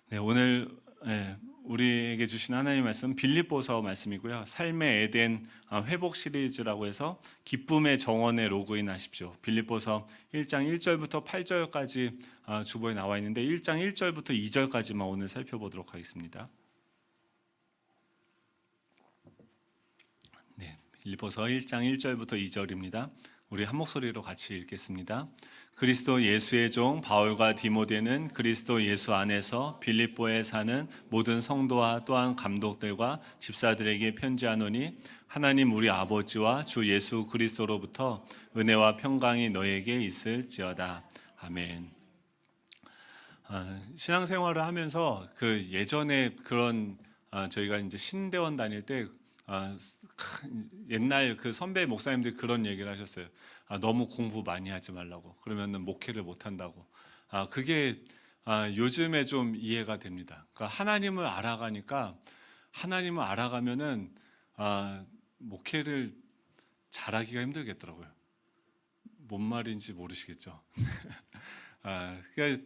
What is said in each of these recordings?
네, 오늘 우리에게 주신 하나님 말씀 빌립보서 말씀이고요. 삶의 에덴 회복 시리즈라고 해서 기쁨의 정원에 로그인 하십시오. 빌립보서 1장 1절부터 8절까지 주보에 나와 있는데 1장 1절부터 2절까지만 오늘 살펴보도록 하겠습니다. 네, 빌립보서 1장 1절부터 2절입니다. 우리 한 목소리로 같이 읽겠습니다. 그리스도 예수의 종 바울과 디모데는 그리스도 예수 안에서 빌립보에 사는 모든 성도와 또한 감독들과 집사들에게 편지하노니 하나님 우리 아버지와 주 예수 그리스도로부터 은혜와 평강이 너에게 있을지어다. 아멘. 신앙생활을 하면서 그 예전에 그런 저희가 이제 신대원 다닐 때 옛날 그 선배 목사님들 그런 얘기를 하셨어요. 너무 공부 많이 하지 말라고. 그러면은 목회를 못 한다고. 그게 요즘에 좀 이해가 됩니다. 그러니까 하나님을 알아가면은 목회를 잘하기가 힘들겠더라고요. 뭔 말인지 모르시겠죠. 그러니까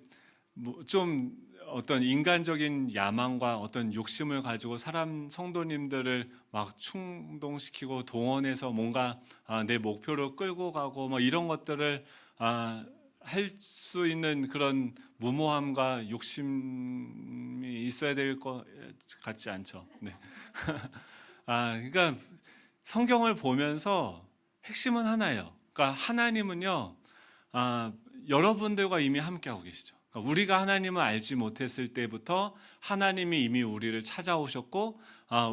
좀 어떤 인간적인 야망과 어떤 욕심을 가지고 사람 성도님들을 막 충동시키고 동원해서 뭔가 내 목표로 끌고 가고 뭐 이런 것들을 할 수 있는 그런 무모함과 욕심이 있어야 될 것 같지 않죠. 네. 그러니까 성경을 보면서 핵심은 하나예요. 그러니까 하나님은요, 여러분들과 이미 함께하고 계시죠. 그러니까 우리가 하나님을 알지 못했을 때부터 하나님이 이미 우리를 찾아오셨고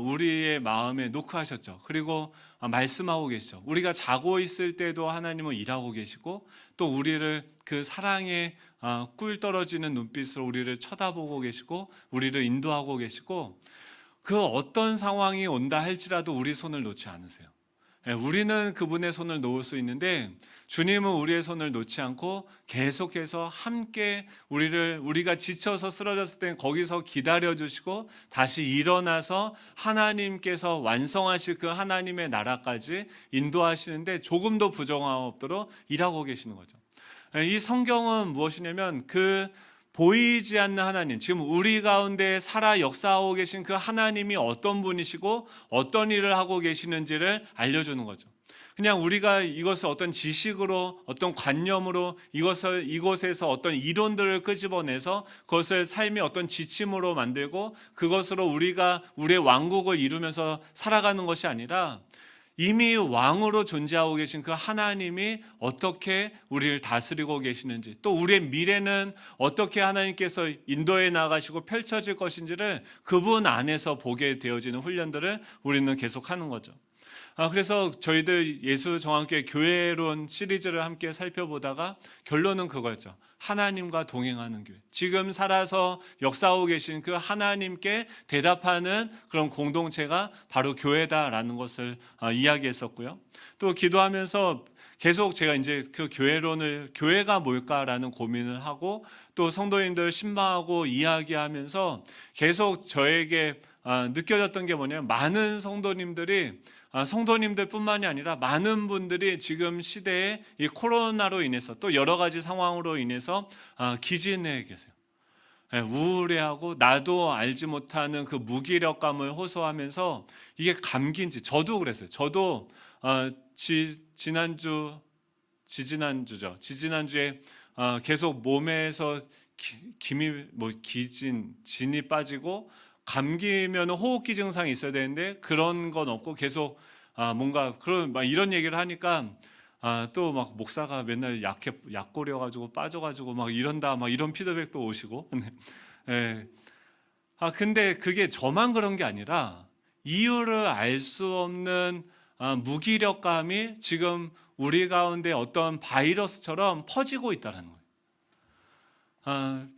우리의 마음에 노크하셨죠. 그리고 말씀하고 계시죠. 우리가 자고 있을 때도 하나님은 일하고 계시고 또 우리를 그 사랑의 꿀 떨어지는 눈빛으로 우리를 쳐다보고 계시고 우리를 인도하고 계시고 그 어떤 상황이 온다 할지라도 우리 손을 놓지 않으세요. 우리는 그분의 손을 놓을 수 있는데 주님은 우리의 손을 놓지 않고 계속해서 함께 우리가 지쳐서 쓰러졌을 때 거기서 기다려주시고 다시 일어나서 하나님께서 완성하실 그 하나님의 나라까지 인도하시는데 조금도 부정함 없도록 일하고 계시는 거죠. 이 성경은 무엇이냐면 그 보이지 않는 하나님, 지금 우리 가운데 살아 역사하고 계신 그 하나님이 어떤 분이시고 어떤 일을 하고 계시는지를 알려주는 거죠. 그냥 우리가 이것을 어떤 지식으로 어떤 관념으로 이곳에서 어떤 이론들을 끄집어내서 그것을 삶의 어떤 지침으로 만들고 그것으로 우리가 우리의 왕국을 이루면서 살아가는 것이 아니라 이미 왕으로 존재하고 계신 그 하나님이 어떻게 우리를 다스리고 계시는지 또 우리의 미래는 어떻게 하나님께서 인도해 나가시고 펼쳐질 것인지를 그분 안에서 보게 되어지는 훈련들을 우리는 계속하는 거죠. 그래서 저희들 예수정황교회 교회론 시리즈를 함께 살펴보다가 결론은 그거였죠. 하나님과 동행하는 교회. 지금 살아서 역사하고 계신 그 하나님께 대답하는 그런 공동체가 바로 교회다라는 것을 이야기했었고요. 또 기도하면서 계속 제가 이제 그 교회가 뭘까라는 고민을 하고 또 성도님들 신방하고 이야기하면서 계속 저에게 느껴졌던 게 뭐냐면 많은 성도님들 뿐만이 아니라 많은 분들이 지금 시대에 이 코로나로 인해서 또 여러 가지 상황으로 인해서 기진해 계세요. 우울해하고 나도 알지 못하는 그 무기력감을 호소하면서 이게 감기인지 저도 그랬어요. 저도 지지난주에 계속 몸에서 진이 빠지고 감기면 호흡기 증상이 있어야 되는데 그런 건 없고 계속 뭔가 그런 이런 얘기를 하니까 또 막 목사가 맨날 약 고려가지고 빠져가지고 막 이런다 막 이런 피드백도 오시고 예. 근데 그게 저만 그런 게 아니라 이유를 알 수 없는 무기력감이 지금 우리 가운데 어떤 바이러스처럼 퍼지고 있다는 거예요.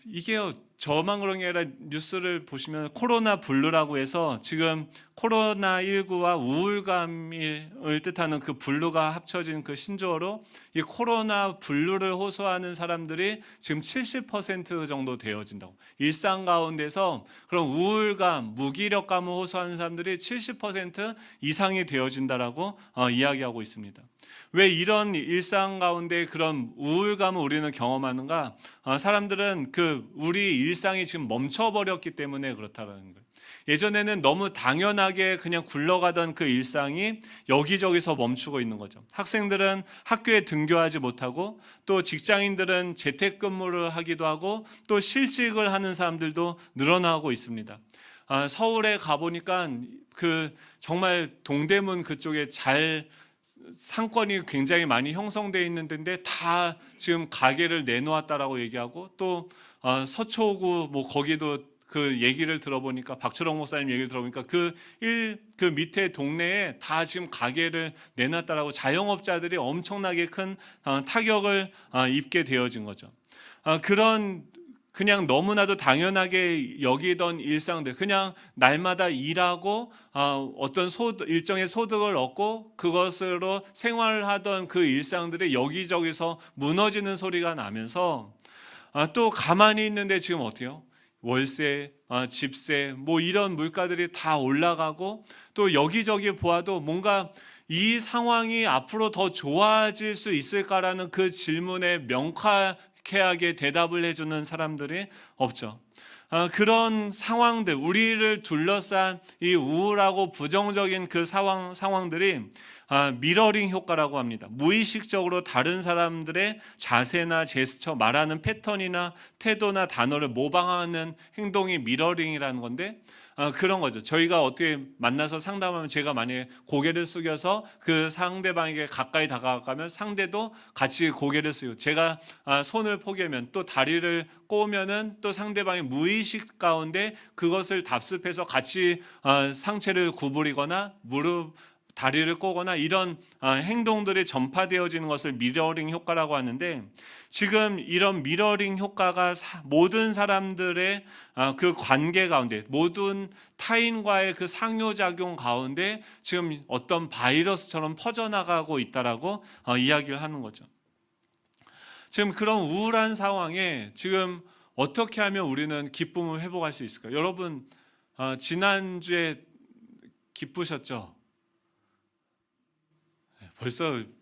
이게요, 저만 그런 게 아니라 뉴스를 보시면 코로나 블루라고 해서 지금 코로나19와 우울감을 뜻하는 그 블루가 합쳐진 그 신조어로 이 코로나 블루를 호소하는 사람들이 지금 70% 정도 되어진다고. 일상 가운데서 그런 우울감, 무기력감을 호소하는 사람들이 70% 이상이 되어진다라고 이야기하고 있습니다. 왜 이런 일상 가운데 그런 우울감을 우리는 경험하는가? 사람들은 우리 일상이 지금 멈춰버렸기 때문에 그렇다는 거예요. 예전에는 너무 당연하게 그냥 굴러가던 그 일상이 여기저기서 멈추고 있는 거죠. 학생들은 학교에 등교하지 못하고, 또 직장인들은 재택근무를 하기도 하고, 또 실직을 하는 사람들도 늘어나고 있습니다. 서울에 가보니까 그 정말 동대문 그쪽에 상권이 굉장히 많이 형성되어 있는 데인데 다 지금 가게를 내놓았다라고 얘기하고, 또 서초구 뭐 거기도 그 얘기를 들어보니까, 박철홍 목사님 얘기를 들어보니까 그 밑에 동네에 다 지금 가게를 내놨다라고, 자영업자들이 엄청나게 큰 타격을 입게 되어진 거죠. 그런 그냥 너무나도 당연하게 여기던 일상들, 그냥 날마다 일하고 어떤 일정의 소득을 얻고 그것으로 생활하던 그 일상들이 여기저기서 무너지는 소리가 나면서, 또 가만히 있는데 지금 어때요? 월세, 집세, 뭐 이런 물가들이 다 올라가고, 또 여기저기 보아도 뭔가 이 상황이 앞으로 더 좋아질 수 있을까라는 그 질문에 명쾌하게 대답을 해주는 사람들이 없죠. 그런 상황들, 우리를 둘러싼 이 우울하고 부정적인 그 상황들이 미러링 효과라고 합니다. 무의식적으로 다른 사람들의 자세나 제스처, 말하는 패턴이나 태도나 단어를 모방하는 행동이 미러링이라는 건데, 그런 거죠. 저희가 어떻게 만나서 상담하면 제가 만약에 고개를 숙여서 그 상대방에게 가까이 다가가면 상대도 같이 고개를 숙이고, 제가 손을 포개면 또 다리를 꼬으면은 또 상대방의 무의식 가운데 그것을 답습해서 같이 상체를 구부리거나 다리를 꼬거나 이런 행동들이 전파되어지는 것을 미러링 효과라고 하는데, 지금 이런 미러링 효과가 모든 사람들의 그 관계 가운데, 모든 타인과의 그 상호작용 가운데 지금 어떤 바이러스처럼 퍼져나가고 있다라고 이야기를 하는 거죠. 지금 그런 우울한 상황에 지금 어떻게 하면 우리는 기쁨을 회복할 수 있을까요? 여러분, 지난주에 기쁘셨죠?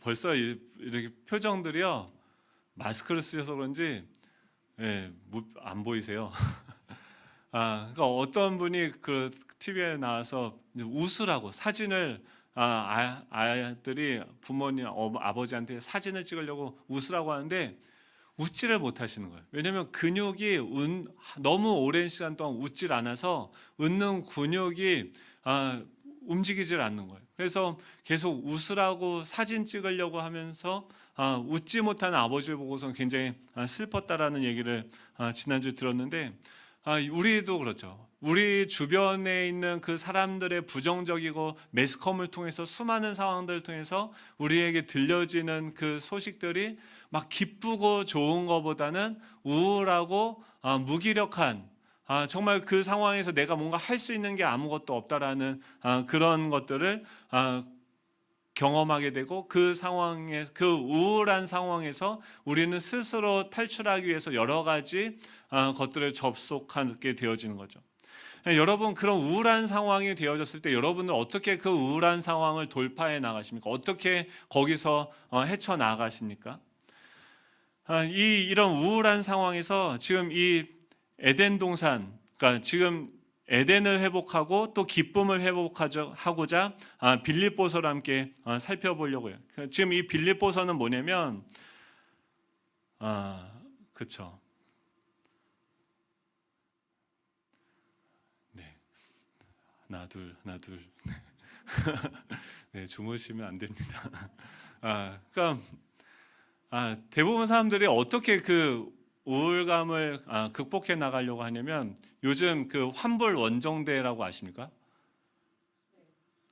벌써 이렇게 표정들이요, 마스크를 쓰셔서 그런지 안 보이세요. 그러니까 어떤 분이 그 TV에 나와서 웃으라고 사진을, 아이들이 부모님, 아버지한테 사진을 찍으려고 웃으라고 하는데 웃지를 못하시는 거예요. 왜냐하면 근육이 너무 오랜 시간 동안 웃질 않아서 웃는 근육이 움직이질 않는 거예요. 그래서 계속 웃으라고 사진 찍으려고 하면서 웃지 못하는 아버지를 보고서 굉장히 슬펐다라는 얘기를 지난주에 들었는데, 우리도 그렇죠. 우리 주변에 있는 그 사람들의 부정적이고 매스컴을 통해서, 수많은 상황들을 통해서 우리에게 들려지는 그 소식들이 막 기쁘고 좋은 것보다는 우울하고 무기력한, 정말 그 상황에서 내가 뭔가 할 수 있는 게 아무것도 없다라는 그런 것들을 경험하게 되고, 그 우울한 상황에서 우리는 스스로 탈출하기 위해서 여러 가지 것들을 접속하게 되어지는 거죠. 여러분, 그런 우울한 상황이 되어졌을 때 여러분은 어떻게 그 우울한 상황을 돌파해 나가십니까? 어떻게 거기서 헤쳐나가십니까? 이런 우울한 상황에서 지금 이 에덴 동산, 그러니까 지금 에덴을 회복하고 또 기쁨을 회복하고자 빌립보서를 함께 살펴보려고 해요. 지금 이 빌립보서는 뭐냐면, 그렇죠. 네, 하나 둘. 네, 주무시면 안 됩니다. 그러니까 대부분 사람들이 어떻게 그 우울감을 극복해 나가려고 하냐면, 요즘 그 환불 원정대라고 아십니까?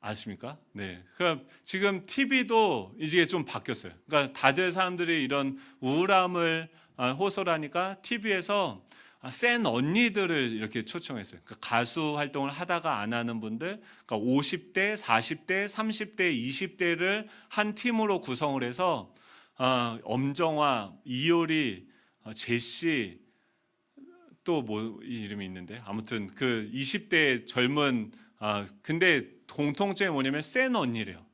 아십니까? 네. 그러니까 지금 TV도 이제 좀 바뀌었어요. 그러니까 다들 사람들이 이런 우울함을 호소하니까 TV에서 센 언니들을 이렇게 초청했어요. 그러니까 가수 활동을 하다가 안 하는 분들, 그러니까 50대, 40대, 30대, 20대를 한 팀으로 구성을 해서 엄정화, 이효리, 제시, 또 뭐 이름이 있는데, 아무튼 그 20대 젊은, 근데 공통점이 뭐냐면 센 언니래요.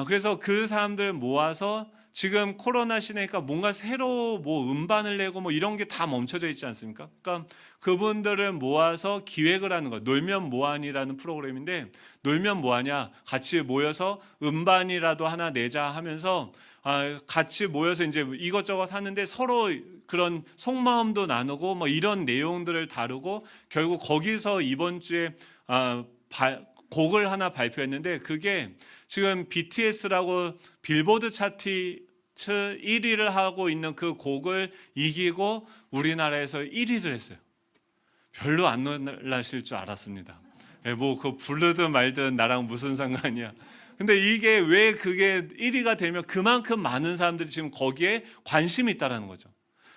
그래서 그 사람들 모아서 지금 코로나 시대니까 뭔가 새로 뭐 음반을 내고 뭐 이런 게 다 멈춰져 있지 않습니까? 그러니까 그분들을 모아서 기획을 하는 거, 놀면 뭐하니라는 프로그램인데, 놀면 뭐하냐, 같이 모여서 음반이라도 하나 내자 하면서 같이 모여서 이제 이것저것 하는데 서로 그런 속마음도 나누고 뭐 이런 내용들을 다루고, 결국 거기서 이번 주에 곡을 하나 발표했는데, 그게 지금 BTS라고 빌보드 차트 1위를 하고 있는 그 곡을 이기고 우리나라에서 1위를 했어요. 별로 안 놀라실 줄 알았습니다. 뭐 그 부르든 말든 나랑 무슨 상관이야. 근데 이게 왜 그게 1위가 되면 그만큼 많은 사람들이 지금 거기에 관심이 있다라는 거죠.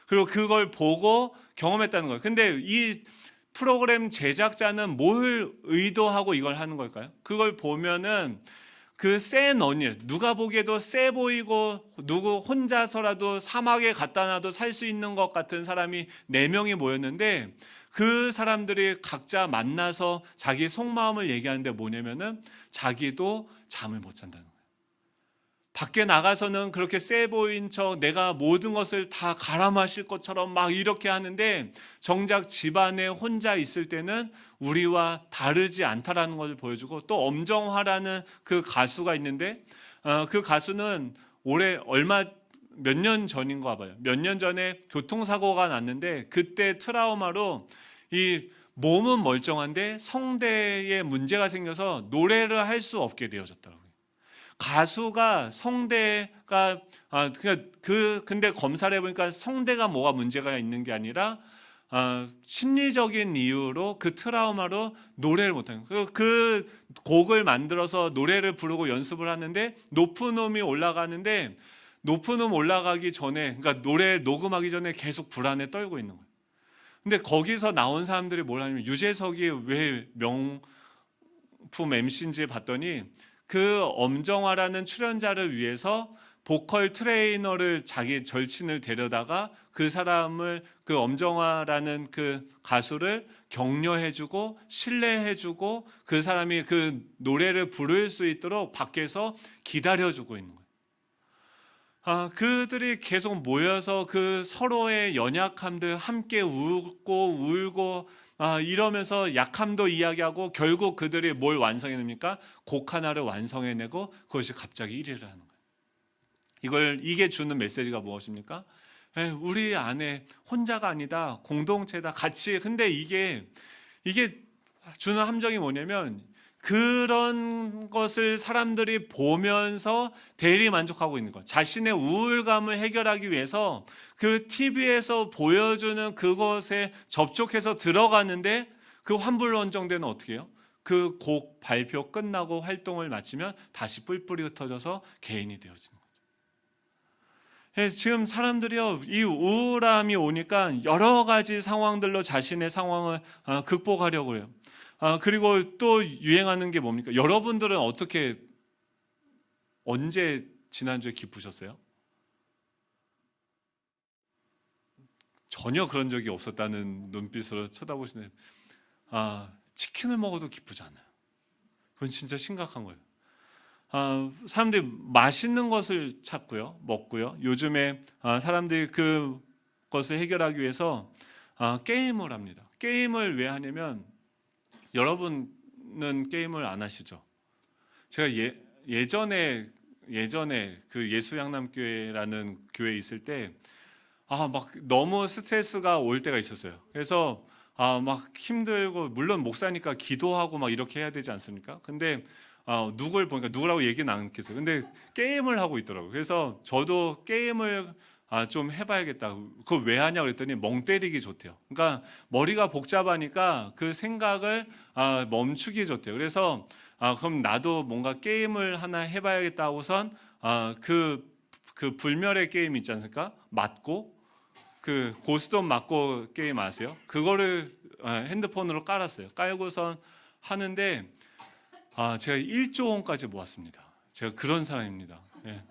그리고 그걸 보고 경험했다는 거예요. 근데 이 프로그램 제작자는 뭘 의도하고 이걸 하는 걸까요? 그걸 보면은 그 센 언니, 누가 보기에도 세 보이고 누구 혼자서라도 사막에 갖다 놔도 살 수 있는 것 같은 사람이 4명이 모였는데, 그 사람들이 각자 만나서 자기 속마음을 얘기하는데 뭐냐면은 자기도 잠을 못 잔다는 거예요. 밖에 나가서는 그렇게 세 보인 척 내가 모든 것을 다 갈아 마실 것처럼 막 이렇게 하는데, 정작 집안에 혼자 있을 때는 우리와 다르지 않다라는 것을 보여주고, 또 엄정화라는 그 가수가 있는데, 그 가수는 올해 몇 년 전인가 봐요. 몇 년 전에 교통사고가 났는데, 그때 트라우마로 이 몸은 멀쩡한데 성대에 문제가 생겨서 노래를 할 수 없게 되어졌더라고요. 가수가 성대가 근데 검사를 해보니까 성대가 뭐가 문제가 있는 게 아니라 심리적인 이유로 그 트라우마로 노래를 못하는 거예요. 그 곡을 만들어서 노래를 부르고 연습을 하는데 높은 음이 올라가는데, 높은 음 올라가기 전에, 그러니까 노래 녹음하기 전에 계속 불안에 떨고 있는 거예요. 근데 거기서 나온 사람들이 뭘 하냐면, 유재석이 왜 명품 MC인지 봤더니 그 엄정화라는 출연자를 위해서 보컬 트레이너를 자기 절친을 데려다가 그 사람을, 그 엄정화라는 그 가수를 격려해주고 신뢰해주고 그 사람이 그 노래를 부를 수 있도록 밖에서 기다려주고 있는 거예요. 그들이 계속 모여서 그 서로의 연약함들 함께 웃고 울고 이러면서 약함도 이야기하고, 결국 그들이 뭘 완성해냅니까? 곡 하나를 완성해내고 그것이 갑자기 1위를 하는 거예요. 이게 주는 메시지가 무엇입니까? 우리 안에 혼자가 아니다, 공동체다, 같이. 근데 이게 주는 함정이 뭐냐면, 그런 것을 사람들이 보면서 대리 만족하고 있는 것, 자신의 우울감을 해결하기 위해서 그 TV에서 보여주는 그것에 접촉해서 들어가는데, 그 환불원정대는 어떻게 해요? 그 곡 발표 끝나고 활동을 마치면 다시 뿔뿔이 흩어져서 개인이 되어지는 거죠. 지금 사람들이요, 이 우울함이 오니까 여러 가지 상황들로 자신의 상황을 극복하려고 해요. 그리고 또 유행하는 게 뭡니까? 여러분들은 언제 지난주에 기쁘셨어요? 전혀 그런 적이 없었다는 눈빛으로 쳐다보시네요. 치킨을 먹어도 기쁘지 않아요. 그건 진짜 심각한 거예요. 사람들이 맛있는 것을 찾고요, 먹고요. 요즘에 사람들이 그것을 해결하기 위해서 게임을 합니다. 게임을 왜 하냐면, 여러분은 게임을 안 하시죠? 제가 예전에 그 예수양남교회라는 교회에 있을 때 막 너무 스트레스가 올 때가 있었어요. 그래서 막 힘들고, 물론 목사니까 기도하고 막 이렇게 해야 되지 않습니까? 근데 누굴 보니까, 누구라고 얘기는 안 했겠어요. 근데 게임을 하고 있더라고요. 그래서 저도 게임을 좀 해봐야겠다. 그거 왜 하냐 그랬더니 멍 때리기 좋대요. 그러니까 머리가 복잡하니까 그 생각을 멈추기 좋대요. 그래서 그럼 나도 뭔가 게임을 하나 해봐야겠다 하고선 그 불멸의 게임 있지 않습니까? 맞고, 그 고스톱 맞고 게임 아세요? 그거를 핸드폰으로 깔았어요. 깔고선 하는데 제가 1조 원까지 모았습니다. 제가 그런 사람입니다. 예.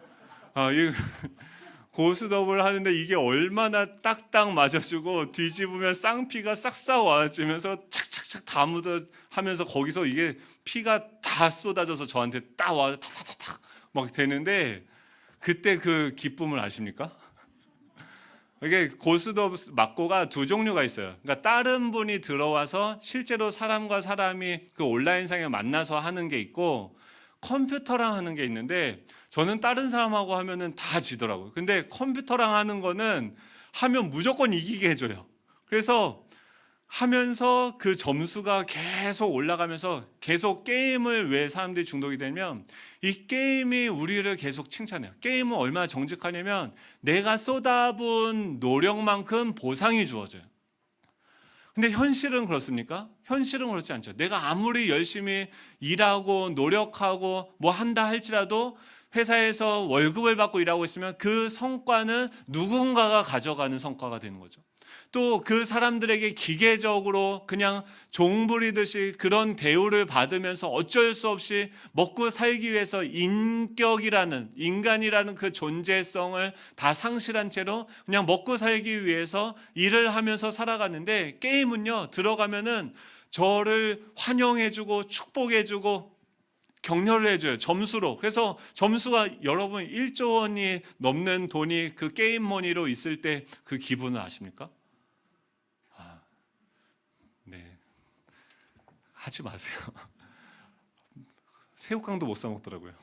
고스톱을 하는데 이게 얼마나 딱딱 맞아주고, 뒤집으면 쌍피가 싹싹 와주면서 착착착 다 묻어 하면서, 거기서 이게 피가 다 쏟아져서 저한테 딱 와서 탁탁탁탁 막 되는데, 그때 그 기쁨을 아십니까? 이게 고스톱 맞고가 두 종류가 있어요. 그러니까 다른 분이 들어와서 실제로 사람과 사람이 그 온라인상에 만나서 하는 게 있고 컴퓨터랑 하는 게 있는데 저는 다른 사람하고 하면은 다 지더라고요. 근데 컴퓨터랑 하는 거는 하면 무조건 이기게 해줘요. 그래서 하면서 그 점수가 계속 올라가면서 계속 게임을 왜 사람들이 중독이 되면 이 게임이 우리를 계속 칭찬해요. 게임은 얼마나 정직하냐면 내가 쏟아부은 노력만큼 보상이 주어져요. 근데 현실은 그렇습니까? 현실은 그렇지 않죠. 내가 아무리 열심히 일하고 노력하고 뭐 한다 할지라도 회사에서 월급을 받고 일하고 있으면 그 성과는 누군가가 가져가는 성과가 되는 거죠. 또 그 사람들에게 기계적으로 그냥 종 부리듯이 그런 대우를 받으면서 어쩔 수 없이 먹고 살기 위해서 인간이라는 그 존재성을 다 상실한 채로 그냥 먹고 살기 위해서 일을 하면서 살아가는데 게임은요, 들어가면은 저를 환영해주고 축복해주고 격려를 해줘요. 점수로. 그래서 점수가 여러분 1조 원이 넘는 돈이 그 게임 머니로 있을 때 그 기분을 아십니까? 네, 하지 마세요. 새우깡도 못 사 먹더라고요.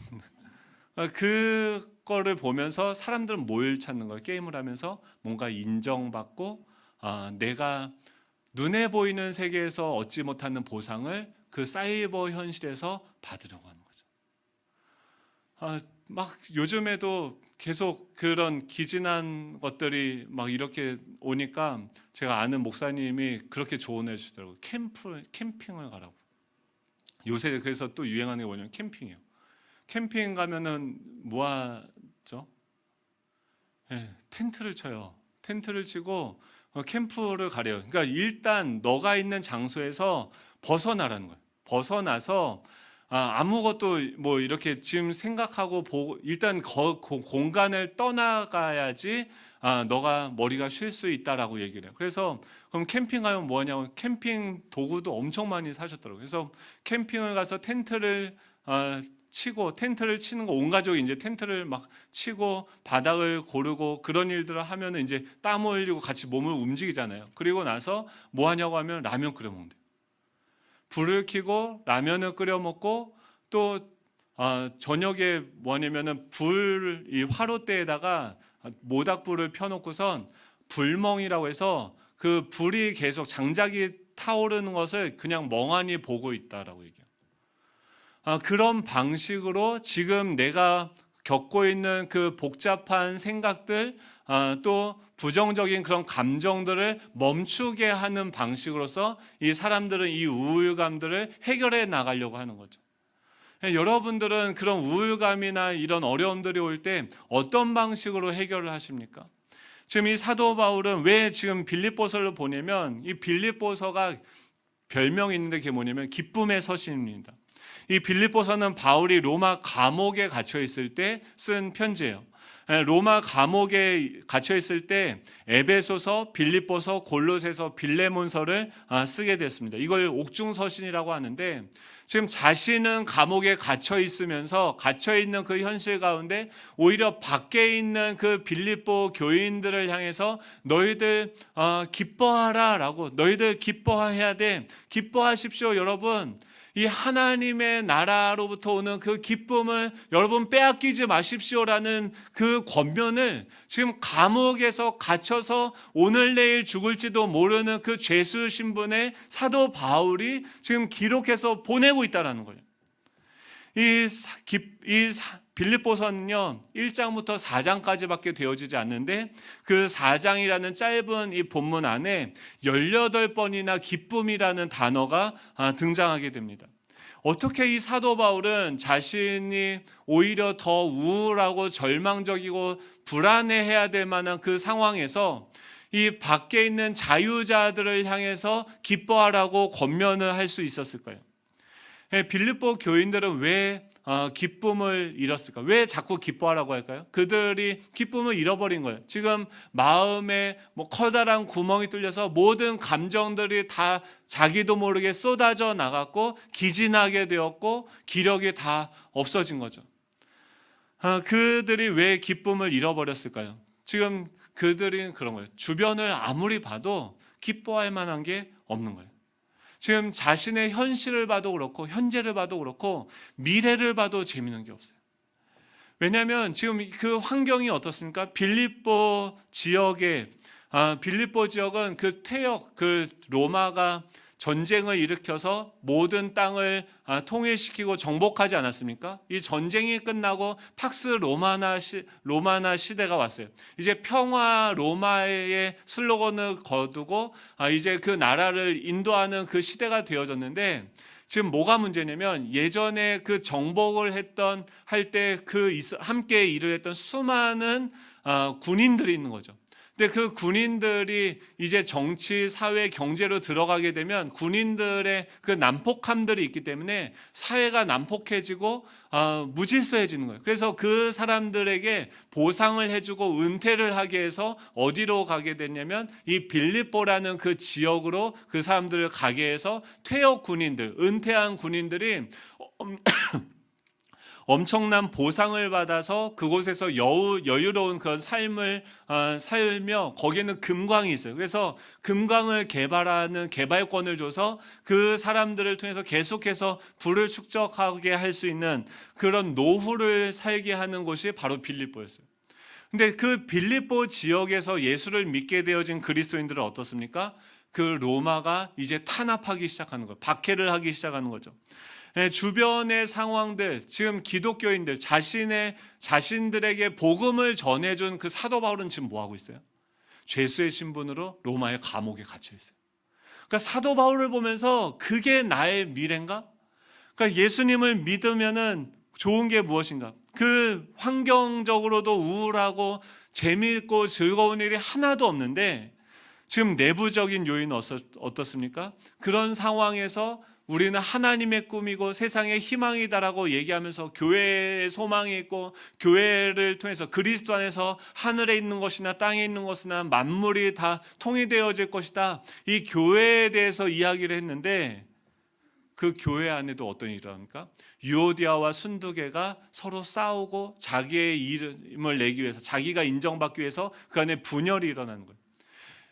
그거를 보면서 사람들은 뭘 찾는 거예요? 게임을 하면서 뭔가 인정받고 내가 눈에 보이는 세계에서 얻지 못하는 보상을 그 사이버 현실에서 받으려고 하는 거죠. 막 요즘에도 계속 그런 기진한 것들이 막 이렇게 오니까 제가 아는 목사님이 그렇게 조언해 주시더라고요. 캠핑을 가라고. 요새 그래서 또 유행하는 게 뭐냐면 캠핑이에요. 캠핑 가면은 뭐 하죠? 네, 텐트를 쳐요. 텐트를 치고 캠프를 가래요. 그러니까 일단 너가 있는 장소에서 벗어나라는 거예요. 벗어나서 아무것도 뭐 이렇게 지금 생각하고 보고 일단 공간을 떠나가야지 너가 머리가 쉴 수 있다라고 얘기를 해요. 그래서 그럼 캠핑 가면 뭐 하냐고 캠핑 도구도 엄청 많이 사셨더라고요. 그래서 캠핑을 가서 텐트를 치고 텐트를 치는 거 온 가족이 이제 텐트를 막 치고 바닥을 고르고 그런 일들을 하면은 이제 땀 흘리고 같이 몸을 움직이잖아요. 그리고 나서 뭐 하냐고 하면 라면 끓여 먹는대요. 불을 켜고 라면을 끓여 먹고 또 저녁에 뭐냐면은 이 화롯대에다가 모닥불을 펴놓고선 불멍이라고 해서 그 불이 계속 장작이 타오르는 것을 그냥 멍하니 보고 있다라고 얘기해요. 그런 방식으로 지금 내가 겪고 있는 그 복잡한 생각들 또 부정적인 그런 감정들을 멈추게 하는 방식으로서 이 사람들은 이 우울감들을 해결해 나가려고 하는 거죠. 여러분들은 그런 우울감이나 이런 어려움들이 올 때 어떤 방식으로 해결을 하십니까? 지금 이 사도 바울은 왜 지금 빌립보서를 보내면 이 빌립보서가 별명이 있는데 그게 뭐냐면 기쁨의 서신입니다. 이 빌립보서는 바울이 로마 감옥에 갇혀 있을 때 쓴 편지예요. 로마 감옥에 갇혀 있을 때 에베소서, 빌립보서, 골로새서, 빌레몬서를 쓰게 됐습니다. 이걸 옥중서신이라고 하는데 지금 자신은 감옥에 갇혀 있으면서 갇혀 있는 그 현실 가운데 오히려 밖에 있는 그 빌립보 교인들을 향해서 너희들 기뻐하라라고 너희들 기뻐해야 돼. 기뻐하십시오, 여러분. 이 하나님의 나라로부터 오는 그 기쁨을 여러분 빼앗기지 마십시오라는 그 권면을 지금 감옥에서 갇혀서 오늘 내일 죽을지도 모르는 그 죄수 신분의 사도 바울이 지금 기록해서 보내고 있다는 거예요. 이 빌립보서는요 1장부터 4장까지밖에 되어지지 않는데 그 4장이라는 짧은 이 본문 안에 18번이나 기쁨이라는 단어가 등장하게 됩니다. 어떻게 이 사도 바울은 자신이 오히려 더 우울하고 절망적이고 불안해해야 될 만한 그 상황에서 이 밖에 있는 자유자들을 향해서 기뻐하라고 권면을 할 수 있었을까요? 빌립보 교인들은 왜 기쁨을 잃었을까? 왜 자꾸 기뻐하라고 할까요? 그들이 기쁨을 잃어버린 거예요. 지금 마음에 커다란 구멍이 뚫려서 모든 감정들이 다 자기도 모르게 쏟아져 나갔고 기진하게 되었고 기력이 다 없어진 거죠. 그들이 왜 기쁨을 잃어버렸을까요? 지금 그들이 그런 거예요. 주변을 아무리 봐도 기뻐할 만한 게 없는 거예요. 지금 자신의 현실을 봐도 그렇고 현재를 봐도 그렇고 미래를 봐도 재미있는 게 없어요. 왜냐하면 지금 그 환경이 어떻습니까? 빌립보 지역은 그 퇴역, 그 로마가 전쟁을 일으켜서 모든 땅을 통일시키고 정복하지 않았습니까? 이 전쟁이 끝나고 팍스 로마나 시대가 왔어요. 이제 평화 로마의 슬로건을 거두고 이제 그 나라를 인도하는 그 시대가 되어졌는데, 지금 뭐가 문제냐면 예전에 그 정복을 할 때 그 함께 일을 했던 수많은 군인들이 있는 거죠. 근데 그 군인들이 이제 정치, 사회, 경제로 들어가게 되면 군인들의 그 난폭함들이 있기 때문에 사회가 난폭해지고 무질서해지는 거예요. 그래서 그 사람들에게 보상을 해주고 은퇴를 하게 해서 어디로 가게 됐냐면 이 빌립보라는 그 지역으로 그 사람들을 가게 해서 퇴역 군인들, 은퇴한 군인들이 엄청난 보상을 받아서 그곳에서 여유로운 그런 삶을 살며, 거기에는 금광이 있어요. 그래서 금광을 개발하는 개발권을 줘서 그 사람들을 통해서 계속해서 부를 축적하게 할 수 있는 그런 노후를 살게 하는 곳이 바로 빌립보였어요. 근데 그 빌립보 지역에서 예수를 믿게 되어진 그리스도인들은 어떻습니까? 그 로마가 이제 탄압하기 시작하는 거예요. 박해를 하기 시작하는 거죠. 주변의 상황들, 지금 기독교인들 자신들에게 복음을 전해준 그 사도 바울은 지금 뭐 하고 있어요? 죄수의 신분으로 로마의 감옥에 갇혀 있어요. 그러니까 사도 바울을 보면서 그게 나의 미래인가? 그러니까 예수님을 믿으면은 좋은 게 무엇인가? 그 환경적으로도 우울하고 재미있고 즐거운 일이 하나도 없는데, 지금 내부적인 요인은 어떻습니까? 그런 상황에서 우리는 하나님의 꿈이고 세상의 희망이다라고 얘기하면서 교회의 소망이 있고, 교회를 통해서 그리스도 안에서 하늘에 있는 것이나 땅에 있는 것이나 만물이 다 통일되어질 것이다, 이 교회에 대해서 이야기를 했는데, 그 교회 안에도 어떤 일이 일어납니까? 유오디아와 순두개가 서로 싸우고 자기의 이름을 내기 위해서, 자기가 인정받기 위해서 그 안에 분열이 일어나는 거예요.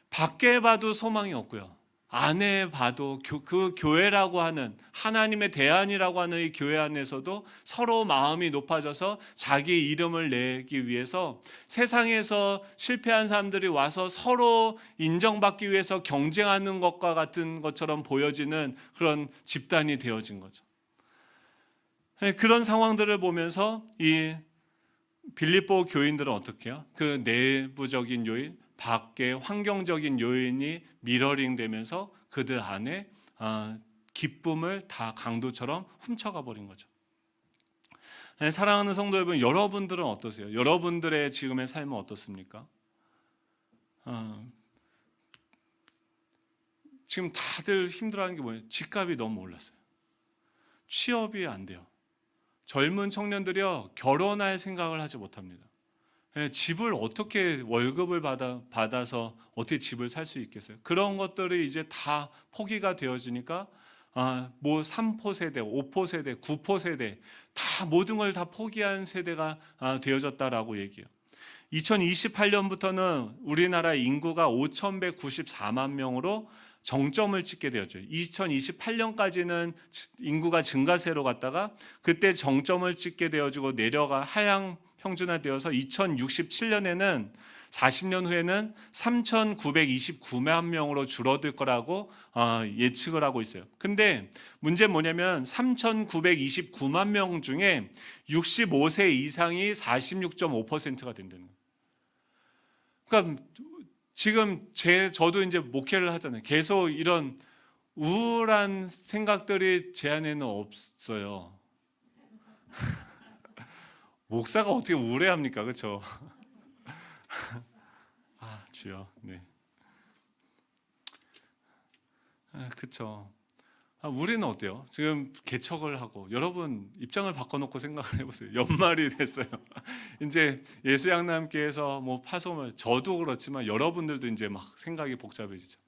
밖에 봐도 소망이 없고요, 안에 봐도 그 교회라고 하는, 하나님의 대안이라고 하는 이 교회 안에서도 서로 마음이 높아져서 자기 이름을 내기 위해서 세상에서 실패한 사람들이 와서 서로 인정받기 위해서 경쟁하는 것과 같은 것처럼 보여지는 그런 집단이 되어진 거죠. 그런 상황들을 보면서 이 빌립보 교인들은 어떻게 해요? 그 내부적인 요인, 밖에 환경적인 요인이 미러링 되면서 그들 안에 기쁨을 다 강도처럼 훔쳐가 버린 거죠. 사랑하는 성도 여러분, 여러분들은 어떠세요? 여러분들의 지금의 삶은 어떻습니까? 지금 다들 힘들어하는 게 뭐예요? 집값이 너무 올랐어요. 취업이 안 돼요. 젊은 청년들이요, 결혼할 생각을 하지 못합니다. 집을 어떻게, 월급을 받아서 어떻게 집을 살 수 있겠어요? 그런 것들이 이제 다 포기가 되어지니까 뭐 3포 세대, 5포 세대, 9포 세대, 다 모든 걸 다 포기한 세대가 되어졌다라고 얘기해요. 2028년부터는 우리나라 인구가 5,194만 명으로 정점을 찍게 되었죠. 2028년까지는 인구가 증가세로 갔다가 그때 정점을 찍게 되어지고 내려가 하향 평준화되어서 2067년에는 40년 후에는 3,929만 명으로 줄어들 거라고 예측을 하고 있어요. 근데 문제는 뭐냐면 3,929만 명 중에 65세 이상이 46.5%가 된다는 거예요. 그러니까 지금 저도 이제 목회를 하잖아요. 계속 이런 우울한 생각들이 제 안에는 없어요. 목사가 어떻게 우울해합니까, 그렇죠? 주여, 네, 그렇죠. 우리는 어때요? 지금 개척을 하고, 여러분 입장을 바꿔놓고 생각을 해보세요. 연말이 됐어요. 이제 예수양남교회에서 뭐 파송을, 저도 그렇지만 여러분들도 이제 막 생각이 복잡해지죠.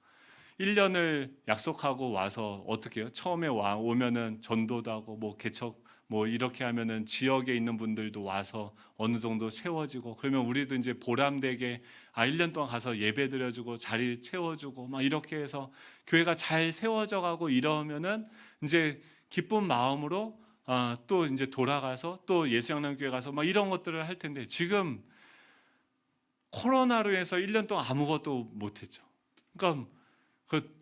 1년을 약속하고 와서 어떻게 해요? 처음에 오면은 전도도 하고 뭐 개척 뭐 이렇게 하면은 지역에 있는 분들도 와서 어느 정도 채워지고, 그러면 우리도 이제 보람되게 1년 동안 가서 예배 드려주고 자리 채워주고 막 이렇게 해서 교회가 잘 세워져 가고 이러면은 이제 기쁜 마음으로 또 이제 돌아가서 또 예수양남교회 가서 막 이런 것들을 할 텐데, 지금 코로나로 해서 1년 동안 아무것도 못했죠. 그러니까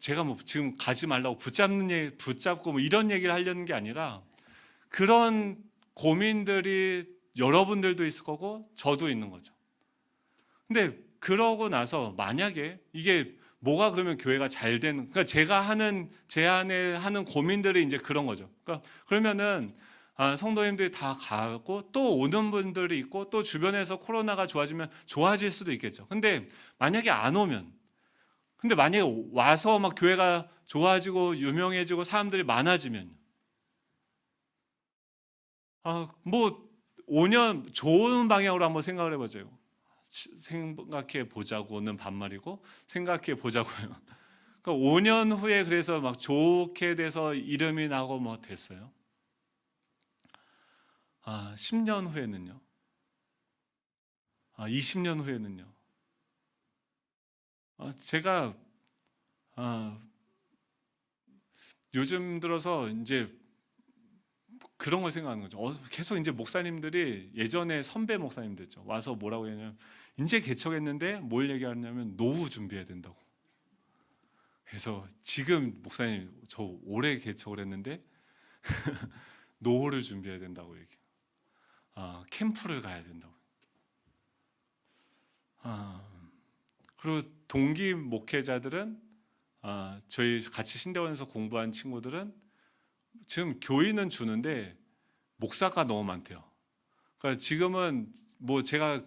제가 뭐 지금 가지 말라고 붙잡고 뭐 이런 얘기를 하려는 게 아니라, 그런 고민들이 여러분들도 있을 거고 저도 있는 거죠. 근데 그러고 나서 만약에 이게 뭐가 그러면 교회가 잘 되는, 그러니까 제 안에 하는 고민들이 이제 그런 거죠. 그러니까 그러면은 성도님들이 다 가고 또 오는 분들이 있고 또 주변에서 코로나가 좋아지면 좋아질 수도 있겠죠. 근데 만약에 안 오면, 근데 만약에 와서 막 교회가 좋아지고 유명해지고 사람들이 많아지면, 뭐 5년 좋은 방향으로 한번 생각을 해보죠. 생각해 보자고는 반말이고 생각해 보자고요. 그러니까 5년 후에 그래서 막 좋게 돼서 이름이 나고 뭐 됐어요. 10년 후에는요. 20년 후에는요. 제가 요즘 들어서 이제 그런 걸 생각하는 거죠. 계속 이제 목사님들이, 예전에 선배 목사님들죠, 와서 뭐라고 했냐면, 이제 개척했는데 뭘 얘기하냐면 노후 준비해야 된다고. 그래서 지금 목사님 저 올해 개척을 했는데 노후를 준비해야 된다고 얘기해요. 캠프를 가야 된다고. 그리고 동기 목회자들은, 저희 같이 신대원에서 공부한 친구들은 지금 교인은 주는데 목사가 너무 많대요. 그러니까 지금은 뭐 제가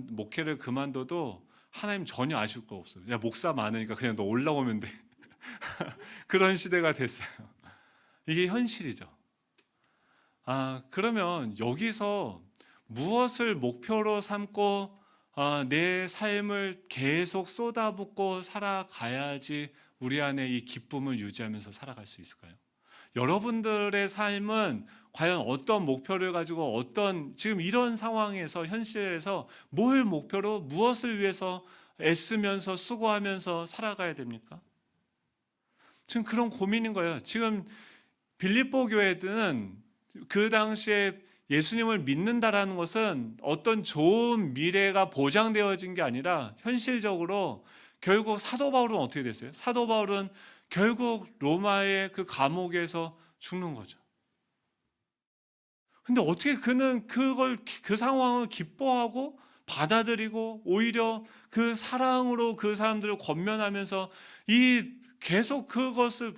목회를 그만둬도 하나님 전혀 아실 거 없어요. 야, 목사 많으니까 그냥 너 올라오면 돼. 그런 시대가 됐어요. 이게 현실이죠. 그러면 여기서 무엇을 목표로 삼고 내 삶을 계속 쏟아붓고 살아가야지 우리 안에 이 기쁨을 유지하면서 살아갈 수 있을까요? 여러분들의 삶은 과연 어떤 목표를 가지고 지금 이런 상황에서, 현실에서 뭘 목표로, 무엇을 위해서 애쓰면서 수고하면서 살아가야 됩니까? 지금 그런 고민인 거예요. 지금 빌립보 교회는 그 당시에 예수님을 믿는다라는 것은 어떤 좋은 미래가 보장되어진 게 아니라, 현실적으로 결국 사도 바울은 어떻게 됐어요? 사도 바울은 결국 로마의 그 감옥에서 죽는 거죠. 근데 어떻게 그는 그 상황을 기뻐하고 받아들이고 오히려 그 사랑으로 그 사람들을 권면하면서 계속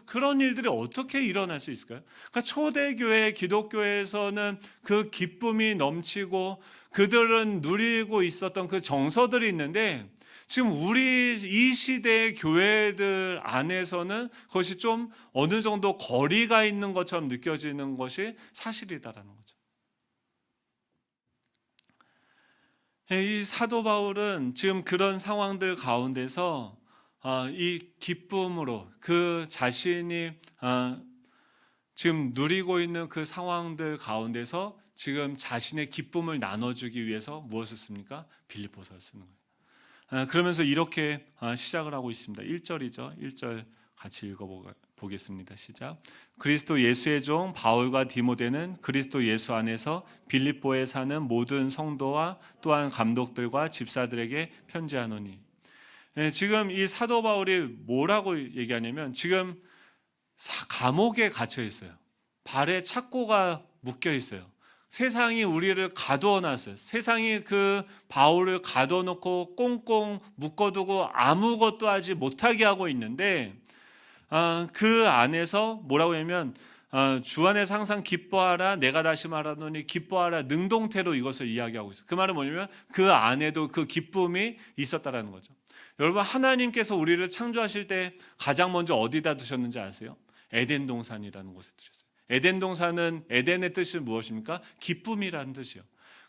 그런 일들이 어떻게 일어날 수 있을까요? 그러니까 초대교회 기독교에서는 그 기쁨이 넘치고 그들은 누리고 있었던 그 정서들이 있는데, 지금 우리 이 시대의 교회들 안에서는 그것이 좀 어느 정도 거리가 있는 것처럼 느껴지는 것이 사실이다라는 거죠. 이 사도 바울은 지금 그런 상황들 가운데서 이 기쁨으로 그 자신이 지금 누리고 있는 그 상황들 가운데서 지금 자신의 기쁨을 나눠주기 위해서 무엇을 씁니까? 빌립보서를 쓰는 거예요. 그러면서 이렇게 시작을 하고 있습니다. 1절이죠. 1절 같이 읽어보겠습니다. 시작. 그리스도 예수의 종 바울과 디모데는 그리스도 예수 안에서 빌립보에 사는 모든 성도와 또한 감독들과 집사들에게 편지하노니. 지금 이 사도 바울이 뭐라고 얘기하냐면, 지금 감옥에 갇혀 있어요. 발에 착고가 묶여 있어요. 세상이 우리를 가두어 놨어요. 세상이 그 바울을 가둬 놓고 꽁꽁 묶어두고 아무것도 하지 못하게 하고 있는데, 그 안에서 뭐라고 하냐면, 주 안에서 항상 기뻐하라, 내가 다시 말하노니 기뻐하라, 능동태로 이것을 이야기하고 있어요. 그 말은 뭐냐면 그 안에도 그 기쁨이 있었다라는 거죠. 여러분, 하나님께서 우리를 창조하실 때 가장 먼저 어디다 두셨는지 아세요? 에덴 동산이라는 곳에 두셨어요. 에덴 동산은, 에덴의 뜻이 무엇입니까? 기쁨이라는 뜻이요.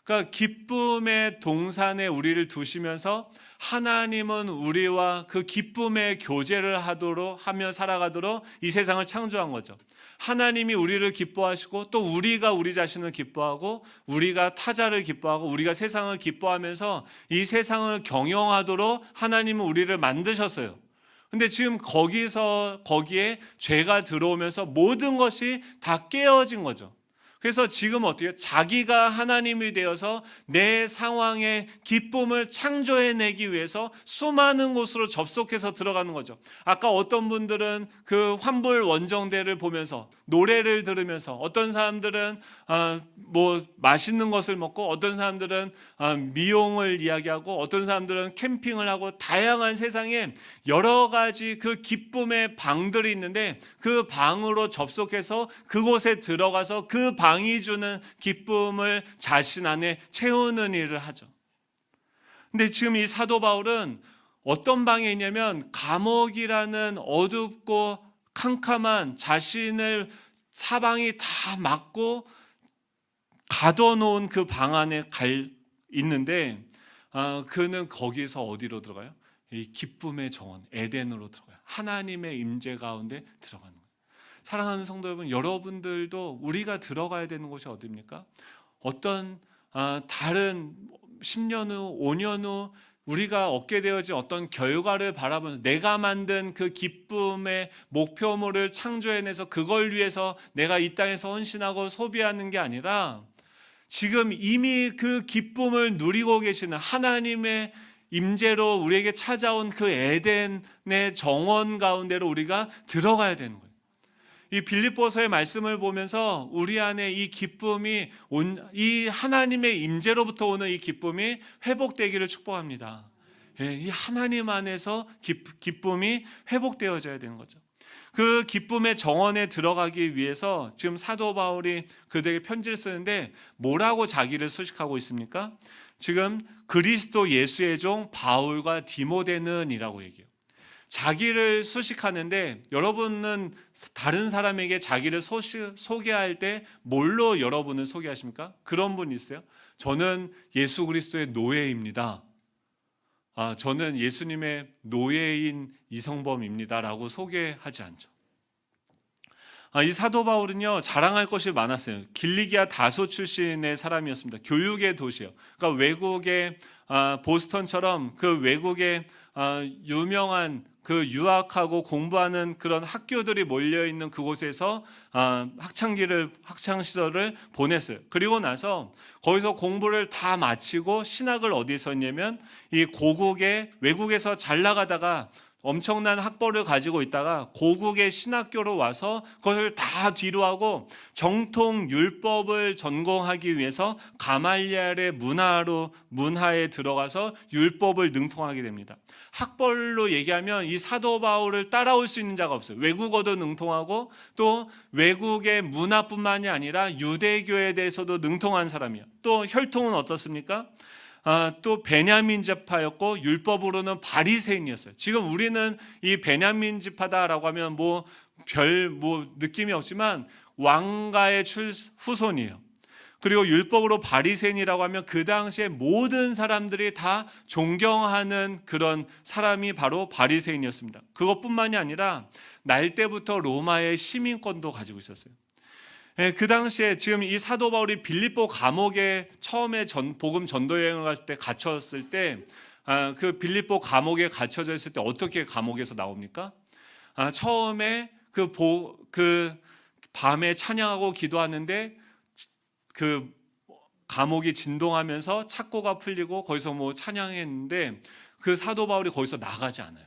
그러니까 기쁨의 동산에 우리를 두시면서 하나님은 우리와 그 기쁨의 교제를 하며 살아가도록 이 세상을 창조한 거죠. 하나님이 우리를 기뻐하시고 또 우리가 우리 자신을 기뻐하고 우리가 타자를 기뻐하고 우리가 세상을 기뻐하면서 이 세상을 경영하도록 하나님은 우리를 만드셨어요. 근데 지금 거기에 죄가 들어오면서 모든 것이 다 깨어진 거죠. 그래서 지금 어떻게 자기가 하나님이 되어서 내 상황에 기쁨을 창조해내기 위해서 수많은 곳으로 접속해서 들어가는 거죠. 아까 어떤 분들은 그 환불 원정대를 보면서 노래를 들으면서, 어떤 사람들은 맛있는 것을 먹고, 어떤 사람들은 미용을 이야기하고, 어떤 사람들은 캠핑을 하고, 다양한 세상에 여러 가지 그 기쁨의 방들이 있는데 그 방으로 접속해서 그곳에 들어가서 그 방이 주는 기쁨을 자신 안에 채우는 일을 하죠. 근데 지금 이 사도 바울은 어떤 방에 있냐면 감옥이라는 어둡고 캄캄한, 자신을 사방이 다 막고 가둬놓은 그 방 안에 있는데 그는 거기서 어디로 들어가요? 이 기쁨의 정원 에덴으로 들어가요. 하나님의 임재 가운데 들어가는 거예요. 사랑하는 성도 여러분, 여러분들도 우리가 들어가야 되는 곳이 어디입니까? 어떤 다른 10년 후, 5년 후 우리가 얻게 되어진 어떤 결과를 바라보면서 내가 만든 그 기쁨의 목표물을 창조해내서 그걸 위해서 내가 이 땅에서 헌신하고 소비하는 게 아니라 지금 이미 그 기쁨을 누리고 계시는 하나님의 임재로 우리에게 찾아온 그 에덴의 정원 가운데로 우리가 들어가야 되는 거예요. 이 빌립보서의 말씀을 보면서 우리 안에 이 기쁨이 이 하나님의 임재로부터 오는 이 기쁨이 회복되기를 축복합니다. 이 하나님 안에서 기쁨이 회복되어져야 되는 거죠. 그 기쁨의 정원에 들어가기 위해서 지금 사도 바울이 그들에게 편지를 쓰는데 뭐라고 자기를 수식하고 있습니까? 지금 그리스도 예수의 종 바울과 디모데는 이라고 얘기해요. 자기를 수식하는데 여러분은 다른 사람에게 자기를 소개할 때 뭘로 여러분을 소개하십니까? 그런 분 있어요? 저는 예수 그리스도의 노예입니다. 저는 예수님의 노예인 이성범입니다 라고 소개하지 않죠. 이 사도 바울은요, 자랑할 것이 많았어요. 길리기아 다소 출신의 사람이었습니다. 교육의 도시요. 그러니까 외국의 보스턴처럼 그 외국의 유명한 그 유학하고 공부하는 그런 학교들이 몰려있는 그곳에서 학창시절을 보냈어요. 그리고 나서 거기서 공부를 다 마치고 신학을 어디서 했냐면 이 고국의 외국에서 잘 나가다가 엄청난 학벌을 가지고 있다가 고국의 신학교로 와서 그것을 다 뒤로 하고 정통 율법을 전공하기 위해서 가말리엘의 문화에 들어가서 율법을 능통하게 됩니다. 학벌로 얘기하면 이 사도 바울을 따라올 수 있는 자가 없어요. 외국어도 능통하고 또 외국의 문화뿐만이 아니라 유대교에 대해서도 능통한 사람이에요. 또 혈통은 어떻습니까? 또 베냐민 지파였고 율법으로는 바리새인이었어요. 지금 우리는 이 베냐민 지파다라고 하면 별 느낌이 없지만 왕가의 후손이에요. 그리고 율법으로 바리새인이라고 하면 그 당시에 모든 사람들이 다 존경하는 그런 사람이 바로 바리새인이었습니다. 그것뿐만이 아니라 날 때부터 로마의 시민권도 가지고 있었어요. 그 당시에 지금 이 사도 바울이 빌립보 감옥에 처음에 복음 전도 여행을 갈 때 갇혔을 때 그 빌립보 감옥에 갇혀져 있을 때 어떻게 감옥에서 나옵니까? 처음에 그 밤에 찬양하고 기도하는데 그 감옥이 진동하면서 착고가 풀리고 거기서 찬양했는데 그 사도 바울이 거기서 나가지 않아요.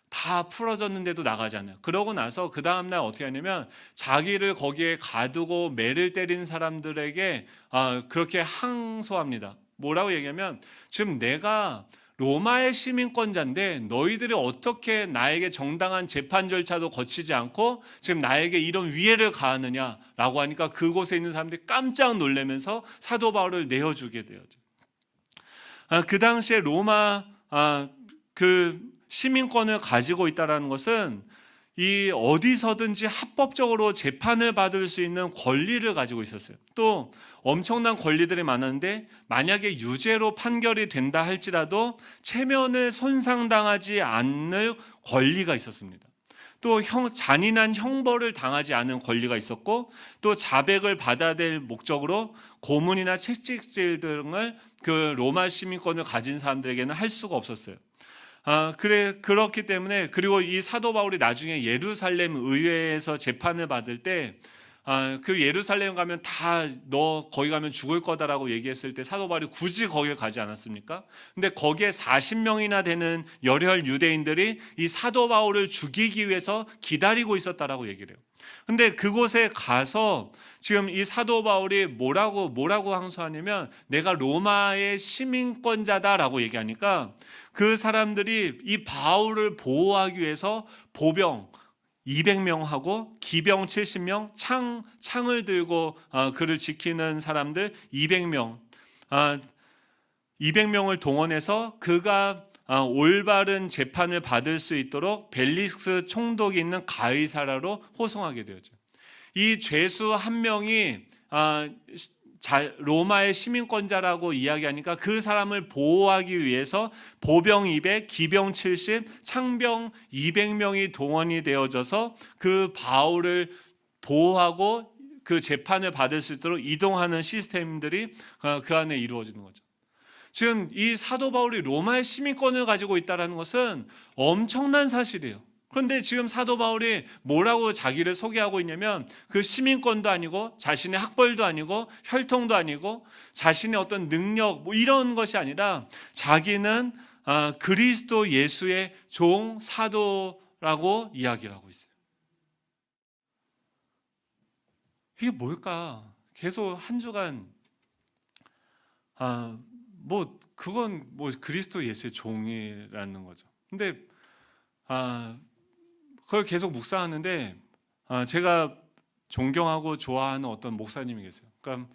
다 풀어졌는데도 나가지 않아요. 그러고 나서 그 다음날 어떻게 하냐면 자기를 거기에 가두고 매를 때린 사람들에게 그렇게 항소합니다. 뭐라고 얘기하면 지금 내가 로마의 시민권자인데 너희들이 어떻게 나에게 정당한 재판 절차도 거치지 않고 지금 나에게 이런 위해를 가하느냐라고 하니까 그곳에 있는 사람들이 깜짝 놀라면서 사도 바울을 내어주게 되었죠. 그 당시에 로마 그 시민권을 가지고 있다는 것은 이 어디서든지 합법적으로 재판을 받을 수 있는 권리를 가지고 있었어요. 또 엄청난 권리들이 많았는데 만약에 유죄로 판결이 된다 할지라도 체면을 손상당하지 않을 권리가 있었습니다. 또 잔인한 형벌을 당하지 않은 권리가 있었고, 또 자백을 받아야 될 목적으로 고문이나 채찍질 등을 그 로마 시민권을 가진 사람들에게는 할 수가 없었어요. 그렇기 때문에, 그리고 이 사도 바울이 나중에 예루살렘 의회에서 재판을 받을 때, 그 예루살렘 가면 다 너 거기 가면 죽을 거다라고 얘기했을 때 사도 바울이 굳이 거기에 가지 않았습니까? 근데 거기에 40명이나 되는 열혈 유대인들이 이 사도 바울을 죽이기 위해서 기다리고 있었다라고 얘기를 해요. 근데 그곳에 가서 지금 이 사도 바울이 뭐라고 항소하냐면, 내가 로마의 시민권자다라고 얘기하니까 그 사람들이 이 바울을 보호하기 위해서 보병 200명하고 기병 70명, 창을 들고 그를 지키는 사람들 200명, 200명을 동원해서 그가 올바른 재판을 받을 수 있도록 벨릭스 총독이 있는 가이사라로 호송하게 되었죠. 이 죄수 한 명이 로마의 시민권자라고 이야기하니까 그 사람을 보호하기 위해서 보병 200, 기병 70, 창병 200명이 동원이 되어져서 그 바울을 보호하고 그 재판을 받을 수 있도록 이동하는 시스템들이 그 안에 이루어지는 거죠. 지금 이 사도 바울이 로마의 시민권을 가지고 있다는 것은 엄청난 사실이에요. 그런데 지금 사도 바울이 뭐라고 자기를 소개하고 있냐면, 그 시민권도 아니고 자신의 학벌도 아니고 혈통도 아니고 자신의 어떤 능력 이런 것이 아니라 자기는 그리스도 예수의 종 사도라고 이야기를 하고 있어요. 이게 뭘까? 계속 한 주간 그건 그리스도 예수의 종이라는 거죠. 근데 그걸 계속 묵상하는데, 제가 존경하고 좋아하는 어떤 목사님이 계세요. 그러니까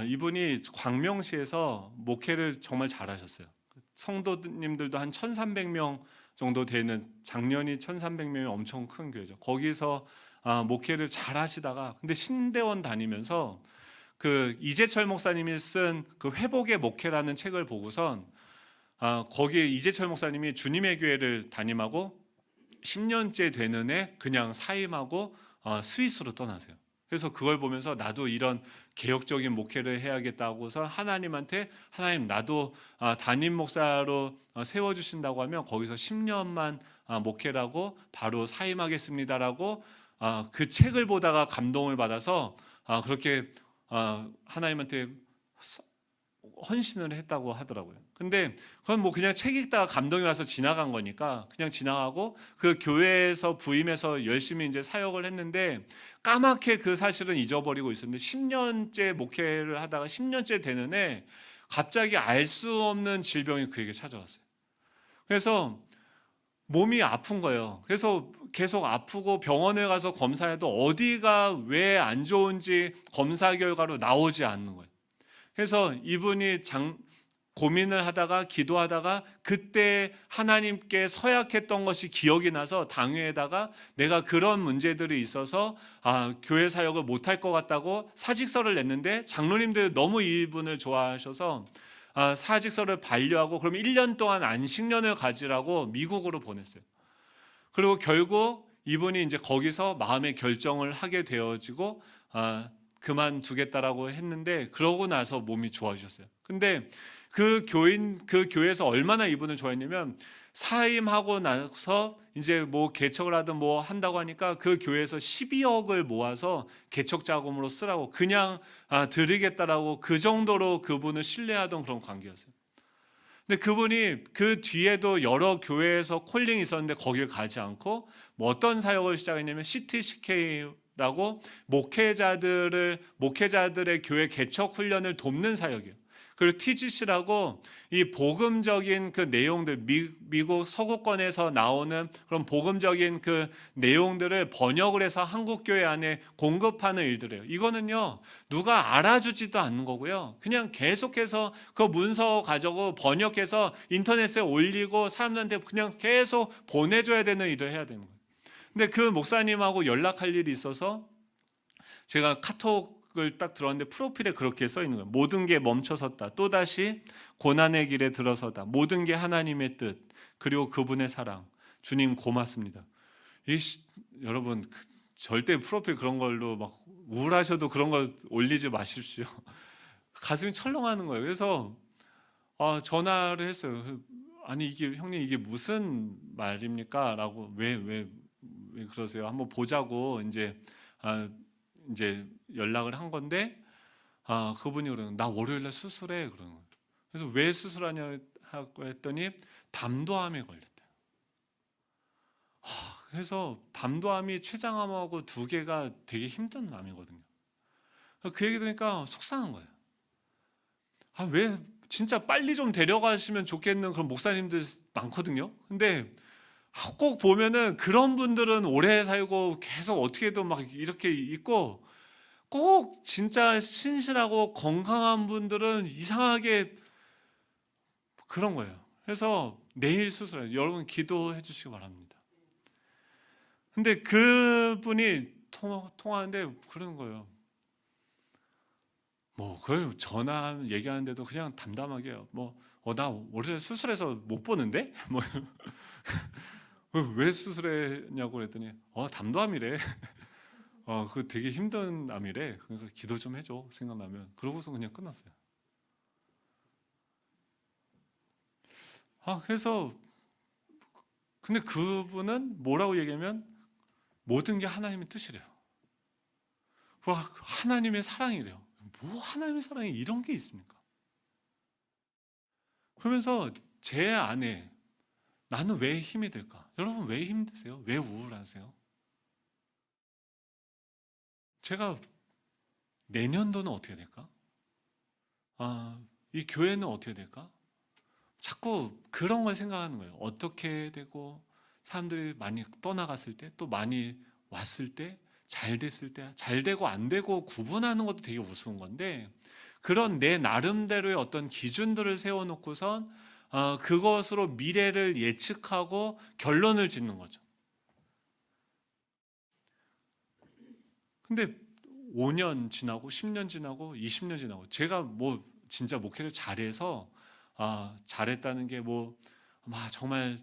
이분이 광명시에서 목회를 정말 잘하셨어요. 성도님들도 한 1,300명 정도 되는, 작년이 1,300명이 엄청 큰 교회죠. 거기서 목회를 잘하시다가, 근데 신대원 다니면서 그 이재철 목사님이 쓴 그 회복의 목회라는 책을 보고선 거기에 이재철 목사님이 주님의 교회를 담임하고 10년째 되는 해 그냥 사임하고 스위스로 떠나세요. 그래서 그걸 보면서 나도 이런 개혁적인 목회를 해야겠다고서 하나님한테, 하나님 나도 담임 목사로 세워주신다고 하면 거기서 10년만 목회라고 바로 사임하겠습니다라고 그 책을 보다가 감동을 받아서 그렇게 하나님한테 헌신을 했다고 하더라고요. 근데 그건 그냥 책 읽다가 감동이 와서 지나간 거니까 그냥 지나가고, 그 교회에서 부임해서 열심히 이제 사역을 했는데 까맣게 그 사실은 잊어버리고 있었는데, 10년째 목회를 하다가 10년째 되는 해 갑자기 알 수 없는 질병이 그에게 찾아왔어요. 그래서 몸이 아픈 거예요. 그래서 계속 아프고 병원에 가서 검사해도 어디가 왜 안 좋은지 검사 결과로 나오지 않는 거예요. 그래서 이분이 고민을 하다가 기도하다가 그때 하나님께 서약했던 것이 기억이 나서 당회에다가 내가 그런 문제들이 있어서 교회 사역을 못할 것 같다고 사직서를 냈는데, 장로님들 너무 이분을 좋아하셔서 사직서를 반려하고 그럼 1년 동안 안식년을 가지라고 미국으로 보냈어요. 그리고 결국 이분이 이제 거기서 마음의 결정을 하게 되어지고 그만두겠다라고 했는데, 그러고 나서 몸이 좋아지셨어요. 근데 그 교회에서 얼마나 이분을 좋아했냐면, 사임하고 나서 이제 개척을 하든 한다고 하니까 그 교회에서 12억을 모아서 개척 자금으로 쓰라고 그냥 드리겠다라고, 그 정도로 그분을 신뢰하던 그런 관계였어요. 근데 그분이 그 뒤에도 여러 교회에서 콜링이 있었는데 거길 가지 않고 어떤 사역을 시작했냐면 CTCK라고 목회자들의 교회 개척 훈련을 돕는 사역이에요. 그리고 TGC라고 이 복음적인 그 내용들, 미국 서구권에서 나오는 그런 복음적인 그 내용들을 번역을 해서 한국 교회 안에 공급하는 일들이에요. 이거는요, 누가 알아주지도 않는 거고요. 그냥 계속해서 그 문서 가지고 번역해서 인터넷에 올리고 사람들한테 그냥 계속 보내줘야 되는 일을 해야 되는 거예요. 근데 그 목사님하고 연락할 일이 있어서 제가 카톡을 딱 들었는데 프로필에 그렇게 써 있는 거예요. 모든 게 멈춰섰다. 또다시 고난의 길에 들어서다. 모든 게 하나님의 뜻, 그리고 그분의 사랑. 주님 고맙습니다. 여러분 절대 프로필 그런 걸로 막 우울하셔도 그런 거 올리지 마십시오. 가슴이 철렁하는 거예요. 그래서 전화를 했어요. 아니 이게 형님 이게 무슨 말입니까? 라고 왜 그러세요? 한번 보자고 이제 연락을 한 건데 그분이 그러는 나 월요일날 수술해 그러는 거예요. 그래서 왜 수술하냐고 했더니 담도암에 걸렸대요. 그래서 담도암이 췌장암하고 두 개가 되게 힘든 암이거든요. 그 얘기 들으니까 속상한 거예요. 왜 진짜 빨리 좀 데려가시면 좋겠는 그런 목사님들 많거든요. 근데 꼭 보면은 그런 분들은 오래 살고 계속 어떻게든 막 이렇게 있고, 꼭 진짜 신실하고 건강한 분들은 이상하게 그런 거예요. 그래서 내일 수술해요. 여러분 기도해 주시기 바랍니다. 근데 그분이 통화하는데 그러는 거예요. 그걸 전화 얘기하는데도 그냥 담담하게 나 월요일 수술해서 못 보는데? 왜 수술했냐고 그랬더니 담도암이래. 그 되게 힘든 암이래. 그러니까 기도 좀 해줘 생각나면. 그러고서 그냥 끝났어요. 그래서 근데 그분은 뭐라고 얘기하면 모든 게 하나님의 뜻이래요. 하나님의 사랑이래요. 하나님의 사랑이 이런 게 있습니까? 그러면서 제 안에 나는 왜 힘이 들까? 여러분 왜 힘드세요? 왜 우울하세요? 제가 내년도는 어떻게 될까? 이 교회는 어떻게 될까? 자꾸 그런 걸 생각하는 거예요. 어떻게 되고 사람들이 많이 떠나갔을 때 또 많이 왔을 때 잘 됐을 때 잘 되고 안 되고 구분하는 것도 되게 우스운 건데 그런 내 나름대로의 어떤 기준들을 세워놓고선 그것으로 미래를 예측하고 결론을 짓는 거죠. 근데 5년 지나고 10년 지나고 20년 지나고 제가 진짜 목회를 잘해서 잘했다는 게 정말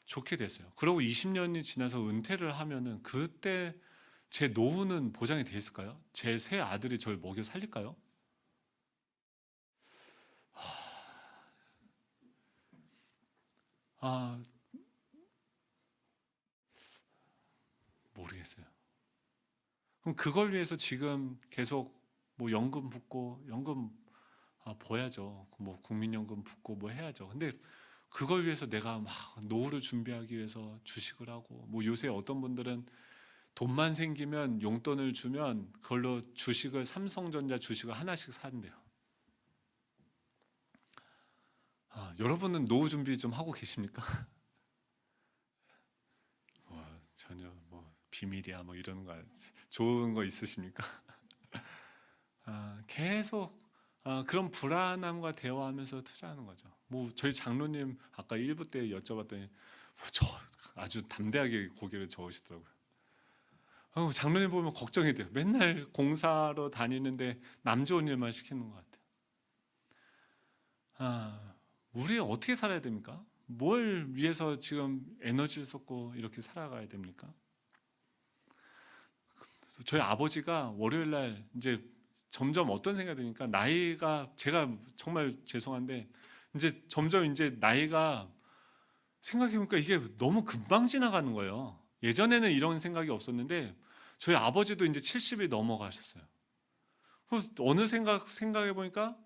좋게 됐어요. 그러고 20년이 지나서 은퇴를 하면은 그때 제 노후는 보장이 돼 있을까요? 제 새 아들이 저를 먹여 살릴까요? 모르겠어요. 그럼 그걸 위해서 지금 계속 연금 붓고 연금 버야죠. 국민연금 붓고 해야죠. 근데 그걸 위해서 내가 막 노후를 준비하기 위해서 주식을 하고 요새 어떤 분들은 돈만 생기면 용돈을 주면 그걸로 삼성전자 주식을 하나씩 산대요. 여러분은 노후 준비 좀 하고 계십니까? 전혀 비밀이야 이러는 거 좋은 거 있으십니까? 계속 그런 불안함과 대화하면서 투자하는 거죠. 저희 장로님 아까 1부 때 여쭤봤더니 아주 담대하게 고개를 저으시더라고요. 장로님 보면 걱정이 돼요. 맨날 공사로 다니는데 남 좋은 일만 시키는 것 같아요. 우리 어떻게 살아야 됩니까? 뭘 위해서 지금 에너지를 쏟고 이렇게 살아가야 됩니까? 저희 아버지가 월요일 날 이제 점점 어떤 생각이 드니까 나이가 제가 정말 죄송한데 이제 점점 이제 나이가 생각해보니까 이게 너무 금방 지나가는 거예요. 예전에는 이런 생각이 없었는데 저희 아버지도 이제 70이 넘어가셨어요. 그래서 어느 생각해보니까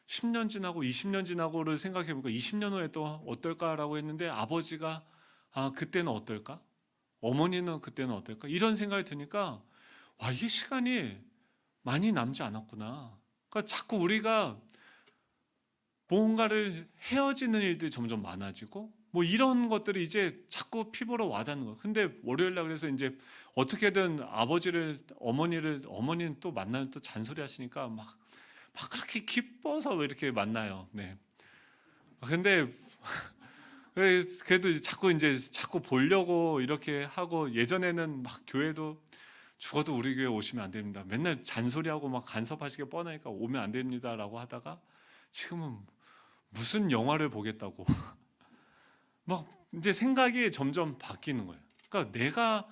10년 지나고 20년 지나고를 생각해보니까 20년 후에 또 어떨까라고 했는데 아버지가 그때는 어떨까? 어머니는 그때는 어떨까? 이런 생각이 드니까 이게 시간이 많이 남지 않았구나. 그러니까 자꾸 우리가 뭔가를 헤어지는 일들이 점점 많아지고 이런 것들이 이제 자꾸 피부로 와닿는 거예요. 근데 월요일 날 그래서 이제 어떻게든 어머니는 또 만나면 또 잔소리 하시니까 막 그렇게 기뻐서 이렇게 만나요. 네. 근데 그래도 자꾸 보려고 이렇게 하고, 예전에는 막 교회도 죽어도 우리 교회 오시면 안 됩니다, 맨날 잔소리하고 막 간섭하시게 뻔하니까 오면 안 됩니다라고 하다가, 지금은 무슨 영화를 보겠다고 막 이제 생각이 점점 바뀌는 거예요. 그러니까 내가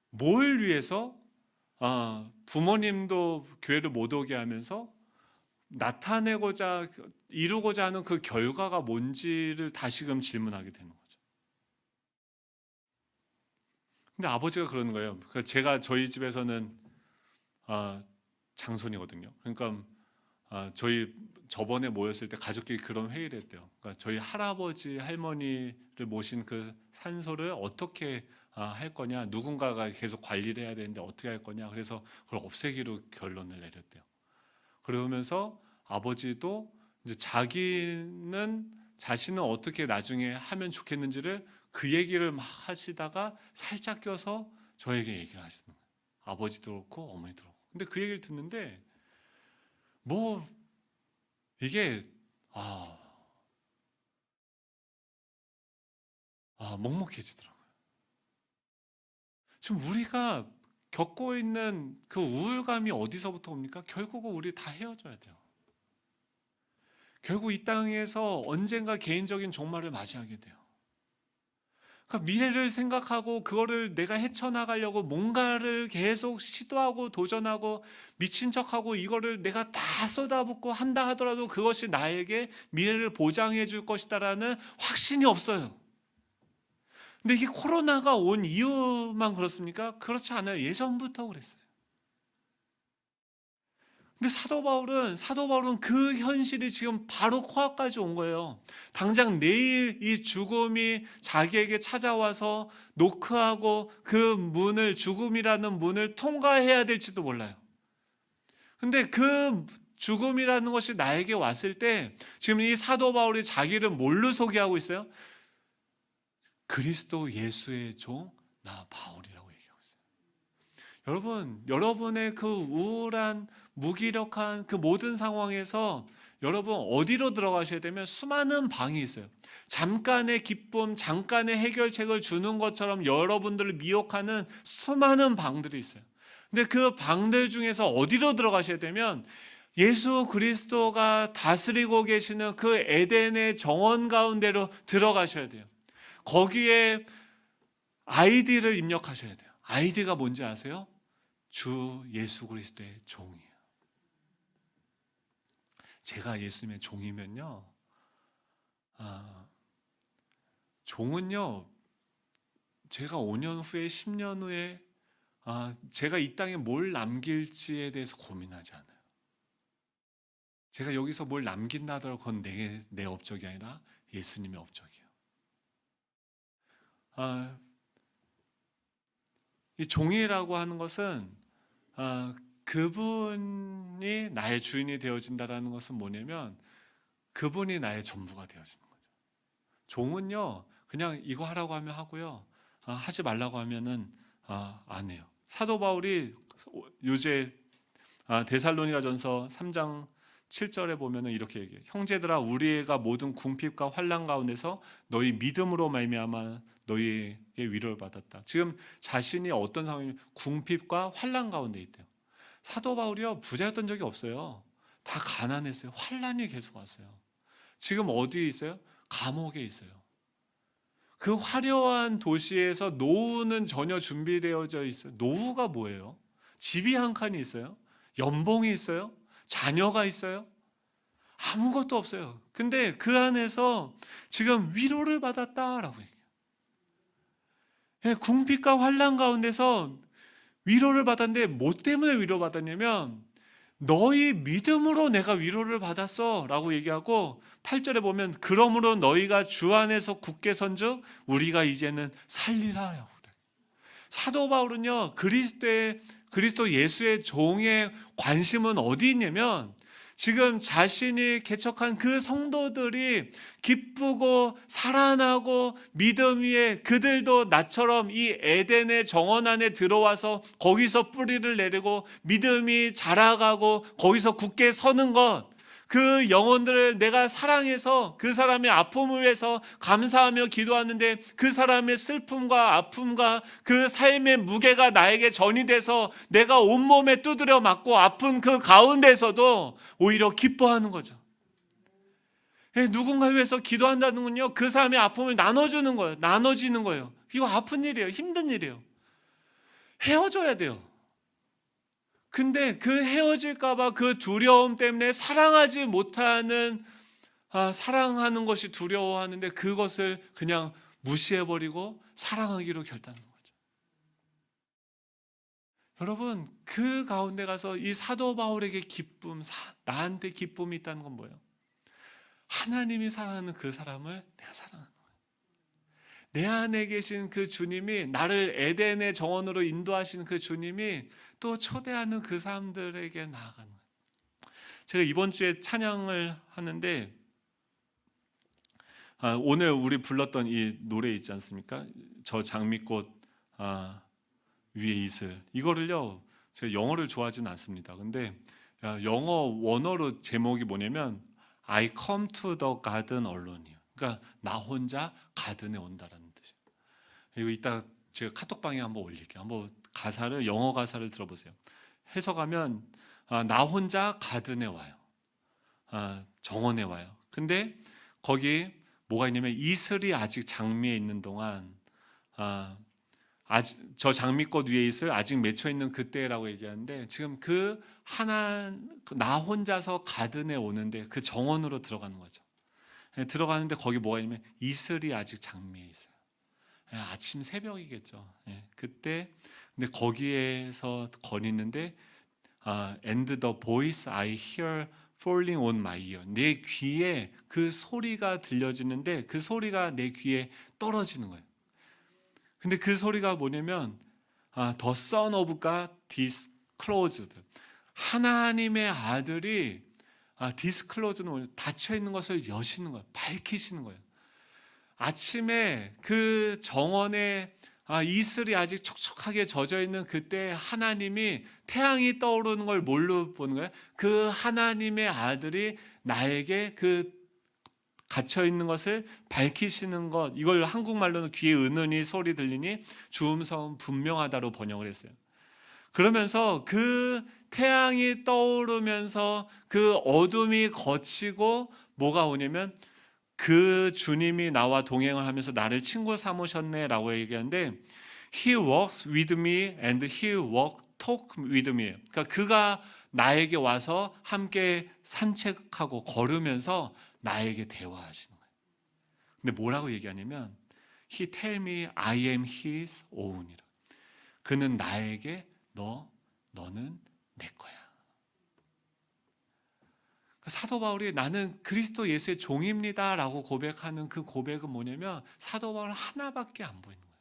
뭘 위해서 부모님도 교회를 못 오게 하면서 나타내고자 이루고자 하는 그 결과가 뭔지를 다시금 질문하게 되는 거죠. 근데 아버지가 그러는 거예요. 제가 저희 집에서는 장손이거든요. 그러니까 저희 저번에 모였을 때 가족끼리 그런 회의를 했대요. 그러니까 저희 할아버지 할머니를 모신 그 산소를 어떻게 할 거냐, 누군가가 계속 관리를 해야 되는데 어떻게 할 거냐, 그래서 그걸 없애기로 결론을 내렸대요. 그러면서 아버지도 이제 자신은 어떻게 나중에 하면 좋겠는지를 그 얘기를 막 하시다가 살짝 껴서 저에게 얘기를 하시는 거예요. 아버지도 그렇고 어머니도 그렇고. 근데 그 얘기를 듣는데 뭐 이게 먹먹해지더라고요. 지금 우리가 겪고 있는 그 우울감이 어디서부터 옵니까? 결국은 우리 다 헤어져야 돼요. 결국 이 땅에서 언젠가 개인적인 종말을 맞이하게 돼요. 그러니까 미래를 생각하고 그거를 내가 헤쳐나가려고 뭔가를 계속 시도하고 도전하고 미친 척하고 이거를 내가 다 쏟아붓고 한다 하더라도 그것이 나에게 미래를 보장해 줄 것이다라는 확신이 없어요. 근데 이게 코로나가 온 이유만 그렇습니까? 그렇지 않아요. 예전부터 그랬어요. 근데 사도 바울은 그 현실이 지금 바로 코앞까지 온 거예요. 당장 내일 이 죽음이 자기에게 찾아와서 노크하고 그 문을, 죽음이라는 문을 통과해야 될지도 몰라요. 근데 그 죽음이라는 것이 나에게 왔을 때 지금 이 사도 바울이 자기를 뭘로 소개하고 있어요? 그리스도 예수의 종 나 바울이라고 얘기하고 있어요. 여러분의 그 우울한 무기력한 그 모든 상황에서 여러분 어디로 들어가셔야 되면 수많은 방이 있어요. 잠깐의 기쁨, 잠깐의 해결책을 주는 것처럼 여러분들을 미혹하는 수많은 방들이 있어요. 근데 그 방들 중에서 어디로 들어가셔야 되면 예수 그리스도가 다스리고 계시는 그 에덴의 정원 가운데로 들어가셔야 돼요. 거기에 아이디를 입력하셔야 돼요. 아이디가 뭔지 아세요? 주 예수 그리스도의 종이에요. 제가 예수님의 종이면요, 종은요, 제가 5년 후에 10년 후에 제가 이 땅에 뭘 남길지에 대해서 고민하지 않아요. 제가 여기서 뭘 남긴다 하더라도 그건 내 업적이 아니라 예수님의 업적이에요. 이 종이라고 하는 것은 그분이 나의 주인이 되어진다라는 것은 뭐냐면 그분이 나의 전부가 되어지는 거죠. 종은요, 그냥 이거 하라고 하면 하고요, 하지 말라고 하면은 안 해요. 사도 바울이 요새 데살로니가전서 3장 7절에 보면은 이렇게 얘기해요. 형제들아, 우리가 모든 궁핍과 환난 가운데서 너희 믿음으로 말미암아 너희에게 위로를 받았다. 지금 자신이 어떤 상황이면 궁핍과 환난 가운데 있대요. 사도 바울이요, 부자였던 적이 없어요. 다 가난했어요. 환난이 계속 왔어요. 지금 어디에 있어요? 감옥에 있어요. 그 화려한 도시에서 노후는 전혀 준비되어져 있어요. 노후가 뭐예요? 집이 한 칸이 있어요? 연봉이 있어요? 자녀가 있어요? 아무것도 없어요. 근데 그 안에서 지금 위로를 받았다라고 얘기해요. 궁핍과 환난 가운데서 위로를 받았는데 뭐 때문에 위로받았냐면 너희 믿음으로 내가 위로를 받았어 라고 얘기하고 8절에 보면 그러므로 너희가 주 안에서 굳게 선즉 우리가 이제는 살리라 라고 그래요. 사도 바울은요, 그리스도 예수의 종의 관심은 어디 있냐면 지금 자신이 개척한 그 성도들이 기쁘고 살아나고 믿음 위에 그들도 나처럼 이 에덴의 정원 안에 들어와서 거기서 뿌리를 내리고 믿음이 자라가고 거기서 굳게 서는 것, 그 영혼들을 내가 사랑해서 그 사람의 아픔을 위해서 감사하며 기도하는데 그 사람의 슬픔과 아픔과 그 삶의 무게가 나에게 전이 돼서 내가 온몸에 두드려 맞고 아픈 그 가운데서도 오히려 기뻐하는 거죠. 누군가 위해서 기도한다는 건요, 그 사람의 아픔을 나눠주는 거예요. 나눠지는 거예요. 이거 아픈 일이에요. 힘든 일이에요. 헤어져야 돼요. 근데 그 헤어질까봐 그 두려움 때문에 사랑하지 못하는, 사랑하는 것이 두려워하는데 그것을 그냥 무시해버리고 사랑하기로 결단하는 거죠. 여러분, 그 가운데 가서 이 사도 바울에게 기쁨, 나한테 기쁨이 있다는 건 뭐예요? 하나님이 사랑하는 그 사람을 내가 사랑하는 거예요. 내 안에 계신 그 주님이, 나를 에덴의 정원으로 인도하시는 그 주님이 또 초대하는 그 사람들에게 나아가는 거예요. 제가 이번 주에 찬양을 하는데 오늘 우리 불렀던 이 노래 있지 않습니까? 저 장미꽃 위에 이슬, 이거를요, 제가 영어를 좋아하지는 않습니다. 근데 영어 원어로 제목이 뭐냐면 I come to the garden alone이요. 그러니까 나 혼자 가든에 온다라는 뜻이에요. 이거 이따 제가 카톡방에 한번 올릴게요. 한번 가사를, 영어 가사를 들어보세요. 해석하면 나 혼자 가든에 와요. 정원에 와요. 근데 거기 뭐가 있냐면 이슬이 아직 장미에 있는 동안, 아직 저 장미꽃 위에 있을 아직 맺혀 있는 그때라고 얘기하는데, 지금 나 혼자서 가든에 오는데 그 정원으로 들어가는 거죠. 들어가는데 거기 뭐가 있냐면 이슬이 아직 장미에 있어요. 아침 새벽이겠죠. 그때 근데 거기에서 거리는데 and the voice I hear falling on my ear, 내 귀에 그 소리가 들려지는데 그 소리가 내 귀에 떨어지는 거예요. 근데 그 소리가 뭐냐면 The Son of God disclosed, 하나님의 아들이 디스클로즈는 닫혀 있는 것을 여시는 거예요. 밝히시는 거예요. 아침에 그 정원에 이슬이 아직 촉촉하게 젖어 있는 그때 하나님이 태양이 떠오르는 걸 뭘로 보는 거예요? 그 하나님의 아들이 나에게 그 갇혀 있는 것을 밝히시는 것, 이걸 한국말로는 귀에 은은히 소리 들리니 주음성 분명하다로 번역을 했어요. 그러면서 그 태양이 떠오르면서 그 어둠이 걷히고 뭐가 오냐면 그 주님이 나와 동행을 하면서 나를 친구 삼으셨네라고 얘기하는데, He walks with me and he talk with me. 그러니까 그가 나에게 와서 함께 산책하고 걸으면서 나에게 대화하시는 거예요. 근데 뭐라고 얘기하냐면 He tell me I am his own이라. 그는 나에게 너는 내 거야. 사도 바울이 나는 그리스도 예수의 종입니다 라고 고백하는 그 고백은 뭐냐면 사도 바울은 하나밖에 안 보이는 거예요.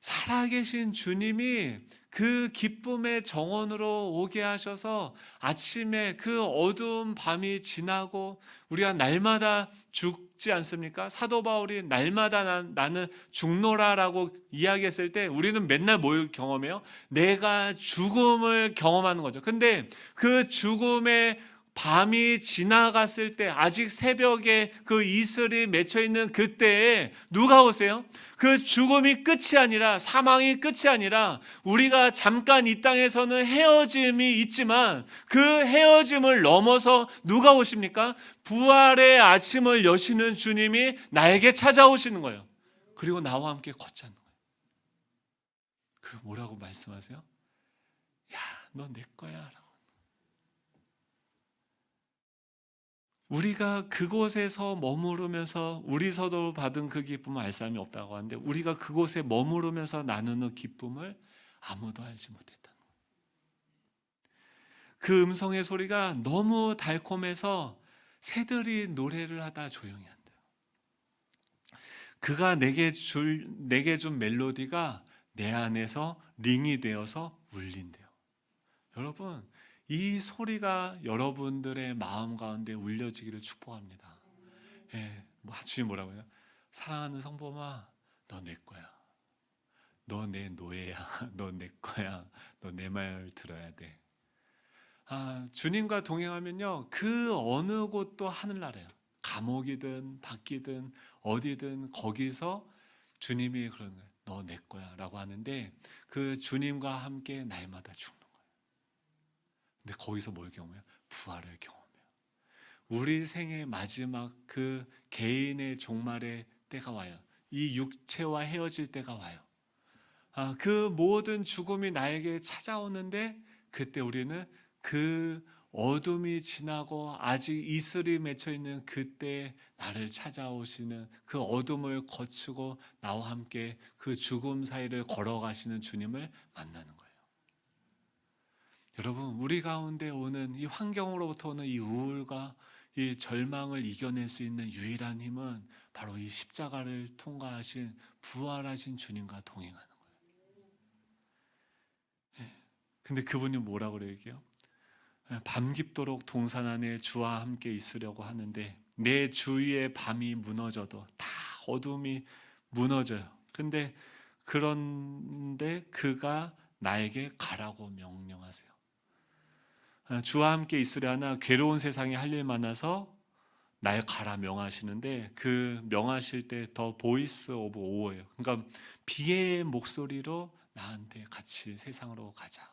살아계신 주님이 그 기쁨의 정원으로 오게 하셔서 아침에 그 어두운 밤이 지나고 우리가 날마다 죽지 않습니까? 사도 바울이 날마다 나는 죽노라라고 이야기했을 때 우리는 맨날 뭘 경험해요? 내가 죽음을 경험하는 거죠. 근데 그 죽음의 밤이 지나갔을 때, 아직 새벽에 그 이슬이 맺혀 있는 그때에 누가 오세요? 그 죽음이 끝이 아니라, 사망이 끝이 아니라 우리가 잠깐 이 땅에서는 헤어짐이 있지만 그 헤어짐을 넘어서 누가 오십니까? 부활의 아침을 여시는 주님이 나에게 찾아오시는 거예요. 그리고 나와 함께 걷자는 거예요. 그 뭐라고 말씀하세요? 야, 너 내 거야 라고. 우리가 그곳에서 머무르면서 우리서도 받은 그 기쁨을 알 사람이 없다고 하는데, 우리가 그곳에 머무르면서 나누는 기쁨을 아무도 알지 못했다는 거예요. 그 음성의 소리가 너무 달콤해서 새들이 노래를 하다 조용히 한대요. 그가 내게 준 멜로디가 내 안에서 링이 되어서 울린대요. 여러분, 이 소리가 여러분들의 마음 가운데 울려지기를 축복합니다. 주님 뭐라고 해요? 사랑하는 성범아, 너 내 거야. 너 내 노예야. 너 내 거야. 너 내 말 들어야 돼. 주님과 동행하면요, 그 어느 곳도 하늘나라예요. 감옥이든 밖이든 어디든 거기서 주님이 그러는 거예요. 너 내 거야 라고 하는데, 그 주님과 함께 날마다 죽는 거예요. 근데 거기서 뭘 경험해요? 부활을 경험해요. 우리 생의 마지막 그 개인의 종말의 때가 와요. 이 육체와 헤어질 때가 와요. 그 모든 죽음이 나에게 찾아오는데, 그때 우리는 그 어둠이 지나고 아직 이슬이 맺혀 있는 그때 나를 찾아오시는, 그 어둠을 거치고 나와 함께 그 죽음 사이를 걸어가시는 주님을 만나는 거예요. 여러분, 우리 가운데 오는 이 환경으로부터 오는 이 우울과 이 절망을 이겨낼 수 있는 유일한 힘은 바로 이 십자가를 통과하신 부활하신 주님과 동행하는 거예요. 근데 그분이 뭐라고 그래요? 밤 깊도록 동산 안에 주와 함께 있으려고 하는데 내 주위의 밤이 무너져도 다 어둠이 무너져요. 그런데 그가 나에게 가라고 명령하세요. 주와 함께 있으려 하나 괴로운 세상에 할 일 많아서 날 가라 명하시는데, 그 명하실 때 더 보이스 오브 오예요. 그러니까 비의 목소리로 나한테 같이 세상으로 가자.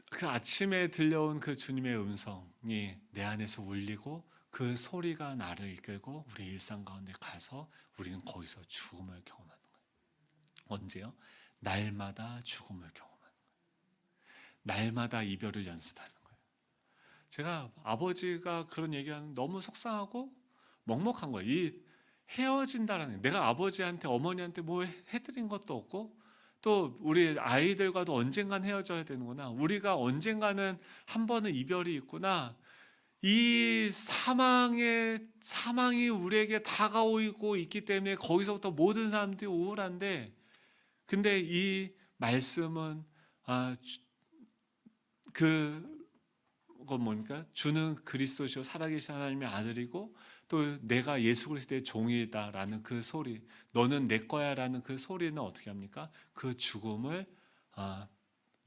그 아침에 들려온 그 주님의 음성이 내 안에서 울리고 그 소리가 나를 이끌고 우리 일상 가운데 가서 우리는 거기서 죽음을 경험하는 거예요. 언제요? 날마다 죽음을 경험하는 거예요. 날마다 이별을 연습하는 거예요. 제가 아버지가 그런 얘기하는 너무 속상하고 먹먹한 거예요. 이 헤어진다라는, 내가 아버지한테 어머니한테 뭐 해드린 것도 없고 또 우리 아이들과도 언젠간 헤어져야 되는구나. 우리가 언젠가는 한 번은 이별이 있구나. 이 사망이 우리에게 다가오고 있기 때문에 거기서부터 모든 사람들이 우울한데, 근데 이 말씀은 그건 뭡니까? 주는 그리스도시요 살아계신 하나님의 아들이고 또 내가 예수 그리스도의 종이다라는 그 소리, 너는 내 거야라는 그 소리는 어떻게 합니까? 그 죽음을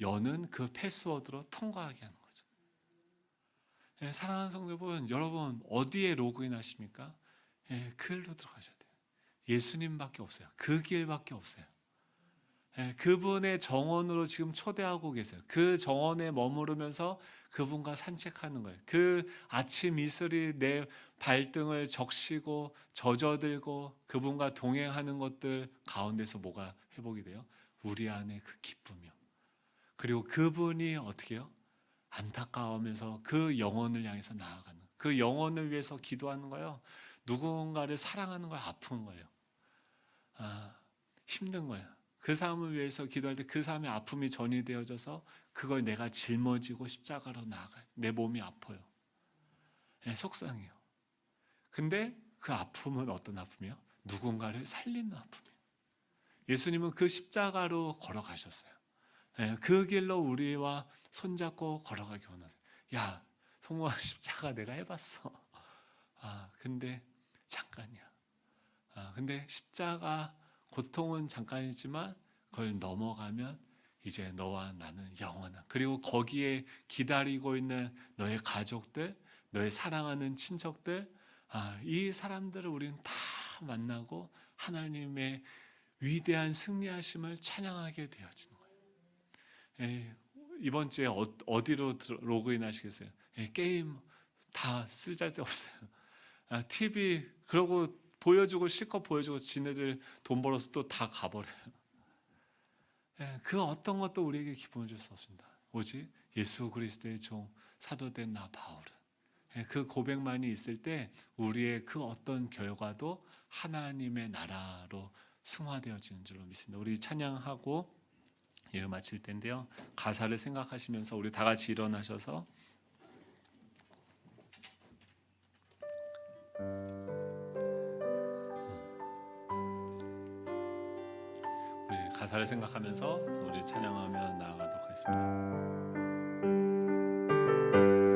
여는 그 패스워드로 통과하게 하는 거죠. 사랑하는 성도분, 여러분 어디에 로그인 하십니까? 글로 들어가셔야 돼요. 예수님밖에 없어요. 그 길밖에 없어요. 그분의 정원으로 지금 초대하고 계세요. 그 정원에 머무르면서 그분과 산책하는 거예요. 그 아침 이슬이 내 발등을 적시고 젖어들고 그분과 동행하는 것들 가운데서 뭐가 회복이 돼요? 우리 안에 그 기쁨이요. 그리고 그분이 어떻게 해요? 안타까워하면서 그 영혼을 향해서 나아가는, 그 영혼을 위해서 기도하는 거예요. 누군가를 사랑하는 거예요. 아픈 거예요. 힘든 거예요. 그 사람을 위해서 기도할 때 그 사람의 아픔이 전이되어져서 그걸 내가 짊어지고 십자가로 나아가요. 내 몸이 아파요. 속상해요. 근데 그 아픔은 어떤 아픔이요? 누군가를 살리는 아픔이에요. 예수님은 그 십자가로 걸어가셨어요. 그 길로 우리와 손잡고 걸어가기 원하세요. 야, 성모아, 십자가 내가 해봤어. 근데 잠깐이야. 근데 십자가 고통은 잠깐이지만 그걸 넘어가면 이제 너와 나는 영원한, 그리고 거기에 기다리고 있는 너의 가족들, 너의 사랑하는 친척들, 이 사람들을 우리는 다 만나고 하나님의 위대한 승리하심을 찬양하게 되어지는 거예요. 이번 주에 어디로 로그인 하시겠어요? 게임 다 쓸데없어요. TV 그러고 보여주고 실컷 보여주고 지네들 돈 벌어서 또 다 가버려요. 그 어떤 것도 우리에게 기쁨을 줄 수 없습니다. 오직 예수 그리스도의 종 사도된 나 바울은 그 고백만이 있을 때 우리의 그 어떤 결과도 하나님의 나라로 승화되어지는 줄로 믿습니다. 우리 찬양하고 예배 마칠 텐데요. 가사를 생각하시면서 우리 다 같이 일어나셔서 우리 가사를 생각하면서 우리 찬양하며 나아가도록 하겠습니다.